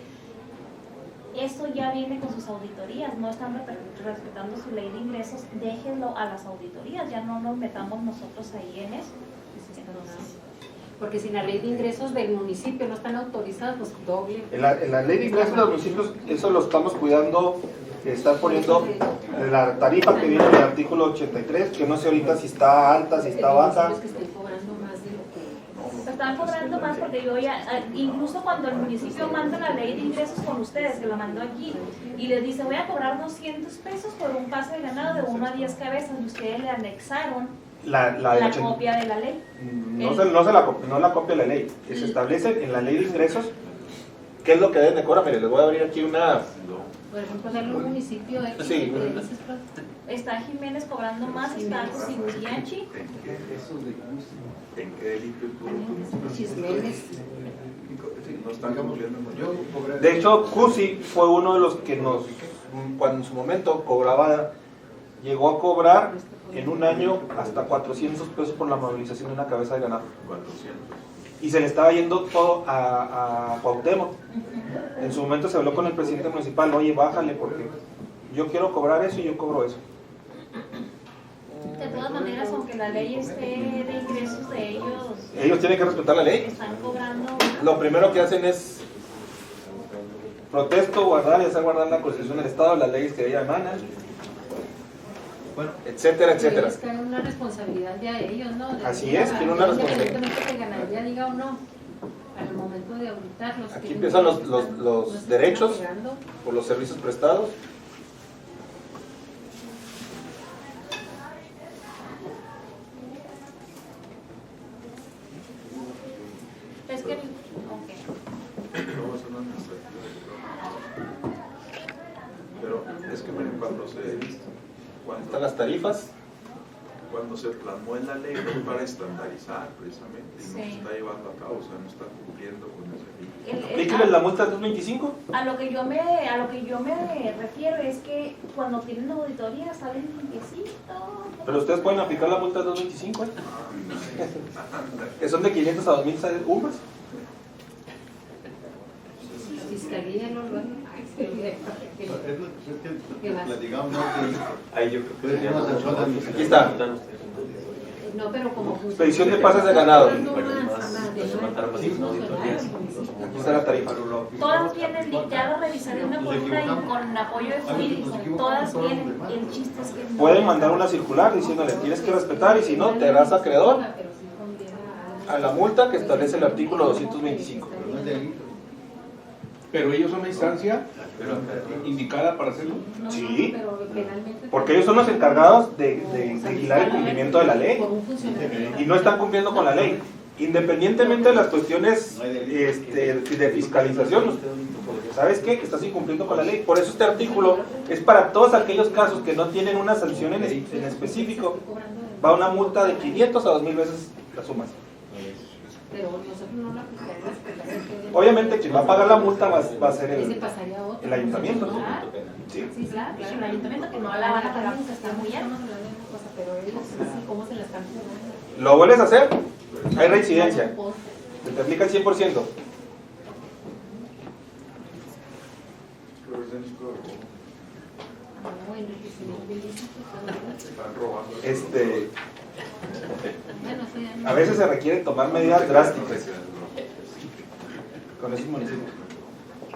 esto ya viene con sus auditorías, no están respetando su ley de ingresos, déjenlo a las auditorías, ya no nos metamos nosotros ahí en eso. Porque si la ley de ingresos del municipio no están autorizadas, pues doble. En la ley de ingresos de los municipios, eso lo estamos cuidando, están poniendo la tarifa que viene en el artículo 83, que no sé ahorita si está alta, si está baja. Están cobrando más porque yo ya, incluso cuando el municipio manda la ley de ingresos con ustedes, que la mandó aquí, y les dice voy a cobrar 200 pesos por un pase de ganado de 1 a 10 cabezas, y ustedes le anexaron la copia de la ley. No la copia de la ley, se establece en la ley de ingresos qué es lo que deben de cobrar. Mire, les voy a abrir aquí una... Por ejemplo, darle un municipio X. Sí. Está Jiménez cobrando más, está Siguianchi. ¿En qué delito? No están cumpliendo. De hecho, Cusi fue uno de los que nos, cuando en su momento cobraba, llegó a cobrar en un año hasta 400 pesos por la movilización de una cabeza de ganado. 400. Y se le estaba yendo todo a Cuauhtémoc. En su momento se habló con el presidente municipal, oye, bájale porque yo quiero cobrar eso y yo cobro eso. De todas maneras, aunque la ley esté de ingresos de ellos tienen que respetar la ley. Están cobrando. Lo primero que hacen es protesto, guardar, ya sea guardar la Constitución del Estado, las leyes que de ella emanan, etcétera, etcétera. Es que hay una responsabilidad de ellos, ¿no? Así es, tiene una responsabilidad. Independientemente que ganadería diga o no, al momento de auditarlos. Aquí empiezan los derechos por los servicios prestados. Es que, Pero es que miren, cuando están las tarifas, cuando se plasmó en la ley fue para estandarizar precisamente y no se está llevando a cabo, o sea, no está cumpliendo con ese fin. ¿aplíquenle la multa 225? a lo que yo me refiero es que cuando tienen auditoría salen limpiecito. Pero ustedes pueden aplicar la multa 225, que son de 500 a 2000 UMAS. La fiscalía no lo hace. Aquí está. No, pero como Expedición de pases de ganado. Aquí está la tarifa. Todas vienen, ya lo revisaré una por una y con apoyo de jurídico. Todas vienen. El chiste es que no. Pueden mandar una circular diciéndole tienes que respetar y si no te harás acreedor a la multa que establece el artículo 225. Pero ellos son la instancia indicada para hacerlo. Sí, porque ellos son los encargados de vigilar el cumplimiento de la ley y no están cumpliendo con la ley. Independientemente de las cuestiones de fiscalización, ¿sabes qué? Que estás incumpliendo con la ley. Por eso este artículo es para todos aquellos casos que no tienen una sanción en específico. Va una multa de 500 a 2000 veces las sumas. Pero nosotros no la aplicamos. Obviamente quien va a pagar la multa va a ser el ayuntamiento. Sí, claro, el ayuntamiento que no la van a pagar porque está muy alto. Pero ellos sí, ¿cómo se la están cobrando? ¿Lo vuelves a hacer? Hay reincidencia. Se te aplica el 100%. A veces se requiere tomar medidas drásticas con esos municipios.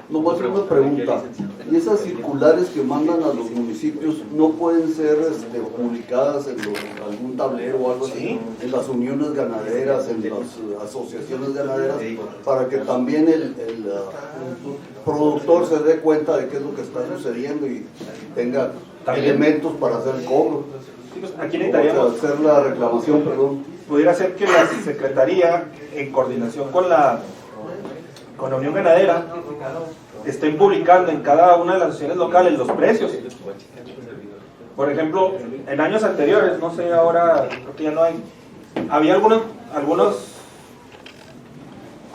Nomás una pregunta, ¿y esas circulares que mandan a los municipios no pueden ser publicadas en algún tablero o algo así, en las uniones ganaderas, en las asociaciones ganaderas, para que también el productor se dé cuenta de qué es lo que está sucediendo y tenga elementos para hacer el cobro? Aquí necesitaríamos hacer la reclamación, perdón. Pudiera ser que la Secretaría, en coordinación con la Unión Ganadera, estén publicando en cada una de las asociaciones locales los precios. Por ejemplo, en años anteriores, no sé ahora, creo que ya no hay, había algunos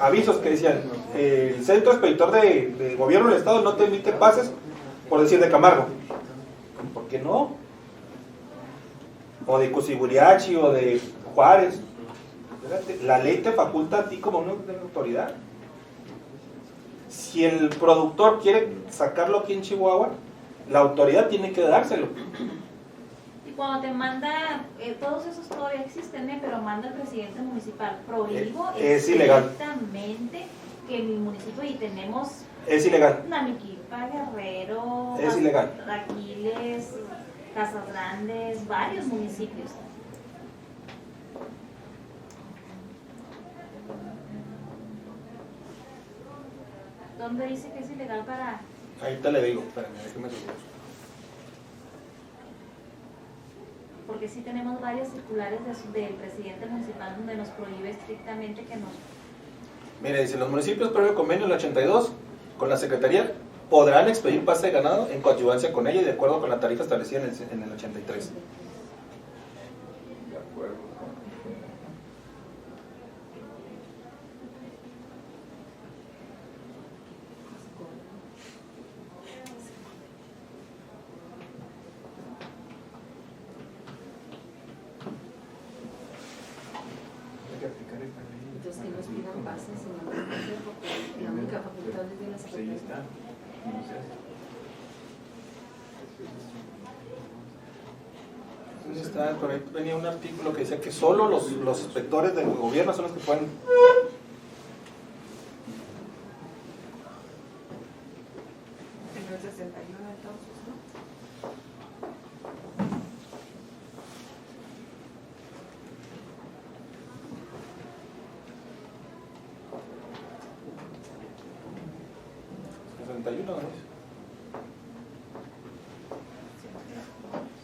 avisos que decían, el Centro Expeditor de Gobierno del Estado no te emite pases, por decir, de Camargo. qué no? O de Cosiburiachi o de Juárez. Espérate, la ley te faculta a ti como una autoridad. Si el productor quiere sacarlo aquí en Chihuahua, la autoridad tiene que dárselo. Y cuando te manda, todos esos todavía existen, pero manda el presidente municipal. Prohíbo es ilegal. Exactamente que en mi municipio y tenemos... Es ilegal. Namiquilpa, Guerrero, Es ilegal. Aquiles, Casas Grandes, varios municipios. ¿Dónde dice que es ilegal para...? Ahorita le digo, espérame, déjame subir. Porque sí tenemos varias circulares del presidente municipal donde nos prohíbe estrictamente que nos... Mire, dice, los municipios previo convenio en el 82 con la Secretaría podrán expedir pase de ganado en coadyuvancia con ella y de acuerdo con la tarifa establecida en el 83. De acuerdo. Entonces que nos pidan bases en la municipio porque la única facultad es de la Secretaría. Por ahí venía un artículo que decía que solo los inspectores del gobierno son los que pueden... En el 61 entonces, ¿no?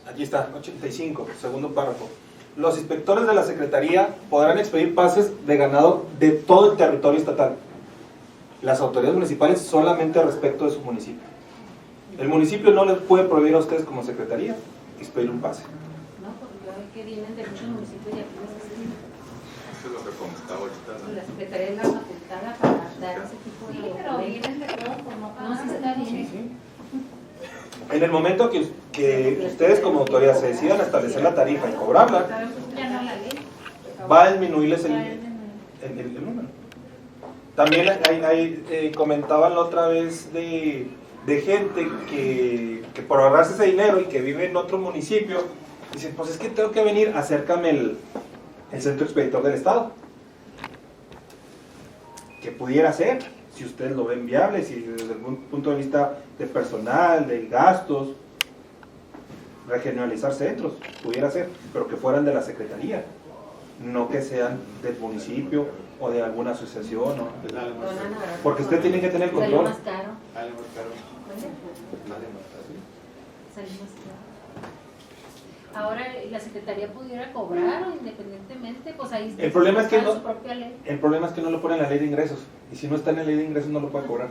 Aquí está, 85, segundo párrafo. Los inspectores de la Secretaría podrán expedir pases de ganado de todo el territorio estatal. Las autoridades municipales solamente respecto de su municipio. El municipio no les puede prohibir a ustedes como Secretaría expedir un pase. No, porque ya ve que vienen de muchos municipios y aquí les hacen. Eso es lo que comentaba ahorita, ¿no? La Secretaría es la facultada para dar ese tipo de... Sí, pero vienen de todos por no pagar. No, sí está bien. En el momento que ustedes como autoridad se decidan a establecer la tarifa y cobrarla, Ya no la ley. va a disminuirles el número. También comentaban la otra vez de gente que por ahorrarse ese dinero y que vive en otro municipio, dicen, pues es que tengo que venir, acércame el centro expeditor del Estado. Que pudiera ser, si ustedes lo ven viable, si desde algún punto de vista de personal, de gastos, regionalizar centros, pudiera ser, pero que fueran de la Secretaría, no que sean del municipio o de alguna asociación, ¿no? Porque usted tiene que tener Sale control. más caro. Sale más caro. Sale más caro. Ahora la Secretaría pudiera cobrar o independientemente, pues ahí El problema es que saca no, su propia ley. el problema es que no lo pone en la ley de ingresos, y si no está en la ley de ingresos no lo puede cobrar.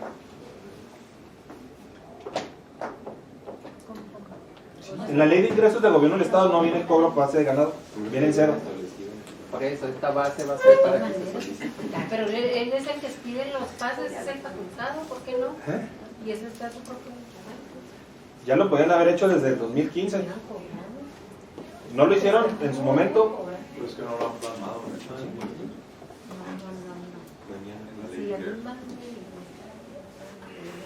En la ley de ingresos del gobierno del Estado no viene el cobro por base de ganado, viene en cero. Por eso, esta base va a ser para que se solicite. Pero él es el que expide los pases, es el facultado, ¿por qué no? ¿Eh? Y ese está su propio... Ya lo podían haber hecho desde el 2015. No lo hicieron en su momento. Pero es que no lo han plasmado. Venían en la ley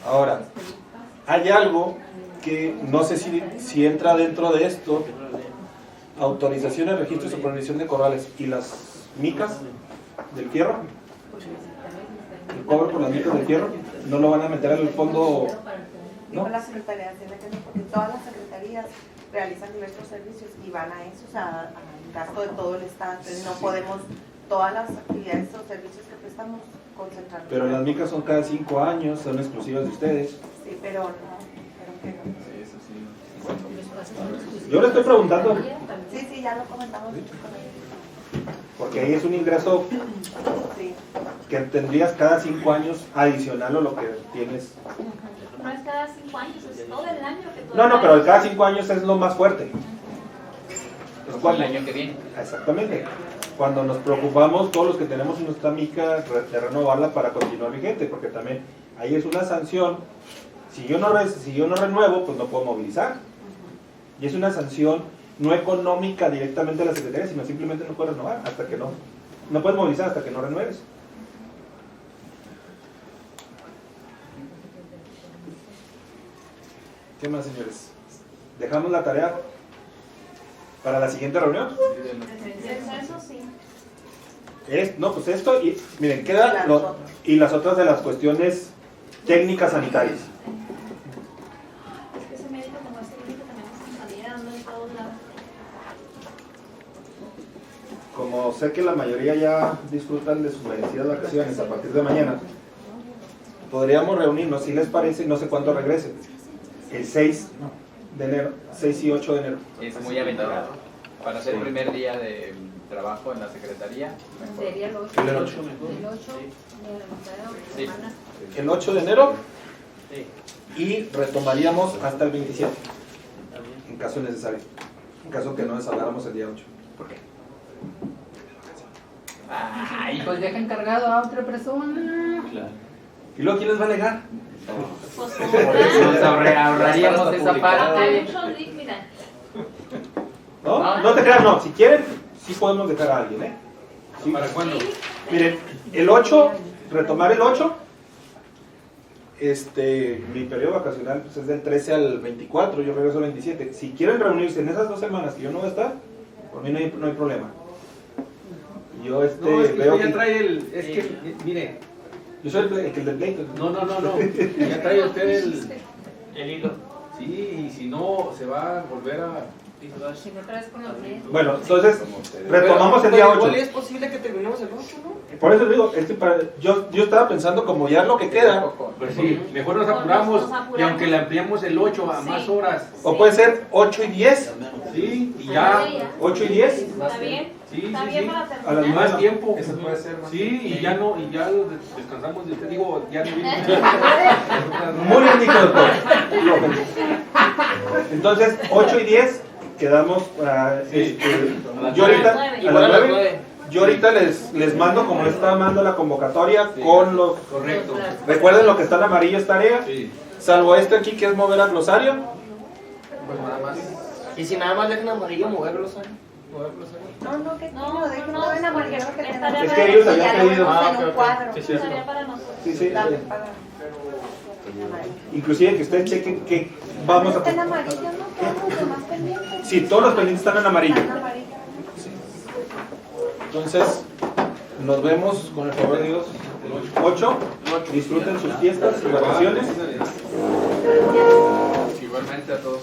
que... Ahora, hay algo que no sé si entra dentro de esto: autorizaciones, registros y supervisión de corrales y las micas del fierro. El cobro por las micas del fierro no lo van a meter en el fondo. Dijo la Secretaría de Hacienda que no, porque todas las secretarías realizan diversos servicios y van a eso, o sea, al gasto de todo el Estado. Entonces no podemos, todas las actividades o servicios que prestamos, concentrarnos. Pero las micas son cada 5 años, son exclusivas de ustedes. Sí, pero no, pero que no. Yo le estoy preguntando, Sí, sí, ya lo comentamos con ellos. porque ahí es un ingreso Sí. que tendrías cada 5 años adicional a lo que tienes. No es cada 5 años, es todo el año que tú... No, pero el cada 5 años es lo más fuerte. Es cuando, El año que viene. exactamente. Cuando nos preocupamos, todos los que tenemos nuestra mica, de renovarla para continuar vigente, porque también ahí es una sanción. Si yo no renuevo, pues no puedo movilizar. Y es una sanción no económica directamente a la Secretaría, sino simplemente no puedes renovar hasta que no puedes movilizar hasta que no renueves. ¿Qué más, señores? ¿Dejamos la tarea para la siguiente reunión? Eso sí. No, pues esto, y miren, queda y las otras de las cuestiones técnicas sanitarias. Es que ese médico como este médico tenemos que salir andando en todos lados. Como sé que la mayoría ya disfrutan de sus merecidas vacaciones a partir de mañana, podríamos reunirnos, si les parece, no sé cuándo regresen, el 6 de enero, 6 y 8 de enero. Es muy aventurado. Para ser el primer día de trabajo en la Secretaría. Sería el 8. El 8. El 8 de la semana. El 8 de enero y retomaríamos hasta el 27, en caso necesario, en caso que no deshabláramos el día 8. ¿Por qué? Ay, pues deja encargado a otra persona. Claro. ¿Y luego quién les va a alegar? Nos ahorraríamos esa parte. No te creas, no. Si quieren, sí podemos dejar a alguien, ¿eh? Sí. ¿Para cuándo? Miren, el 8, retomar el 8. Mi periodo vacacional pues, es del 13 al 24, yo regreso al 27. Si quieren reunirse en esas 2 semanas que yo no voy a estar, por mí no hay problema. Yo No, es que veo usted ya trae el... Es que, mire... Yo soy el del pleito. No. Ya trae usted el hilo. Sí, y si no, se va a volver a... Si no traes con los días. Bueno, entonces, retomamos el día 8. Igual es posible que terminemos el 8, ¿no? Por eso les digo, yo estaba pensando como ya lo que queda. Pues sí, mejor nos apuramos y aunque le ampliamos el 8 a más horas. O puede ser 8 y 10. Sí, y ya. 8 y 10. ¿Está bien? Sí, ¿Está sí, bien sí. para A las terminar? Más tiempo. Eso puede ser más Sí, y ya no, y ya descansamos de usted. Digo, ya no Muy bien dicho, doctor. Entonces, 8 y 10 quedamos para yo ahorita a las 9. Yo ahorita les mando, como les estaba mandando la convocatoria, con los... Correcto. Recuerden lo que está en amarillo es tarea, salvo este aquí que es mover al glosario. Pues nada más. Y si nada más dejan amarillo, moverlos ahí. No, que no, dejen todo en amarillo. Es que ellos habían pedido. En un cuadro. Sí, sí, Estaría para nosotros. sí. Inclusive que ustedes chequen que vamos a... Está en amarillo, ¿no? Todos los demás pendientes. Sí, todos los pendientes están en amarillo. Están en amarillo. Entonces, nos vemos con el favor de Dios el 8. Disfruten sus fiestas, sus vacaciones. Igualmente a todos.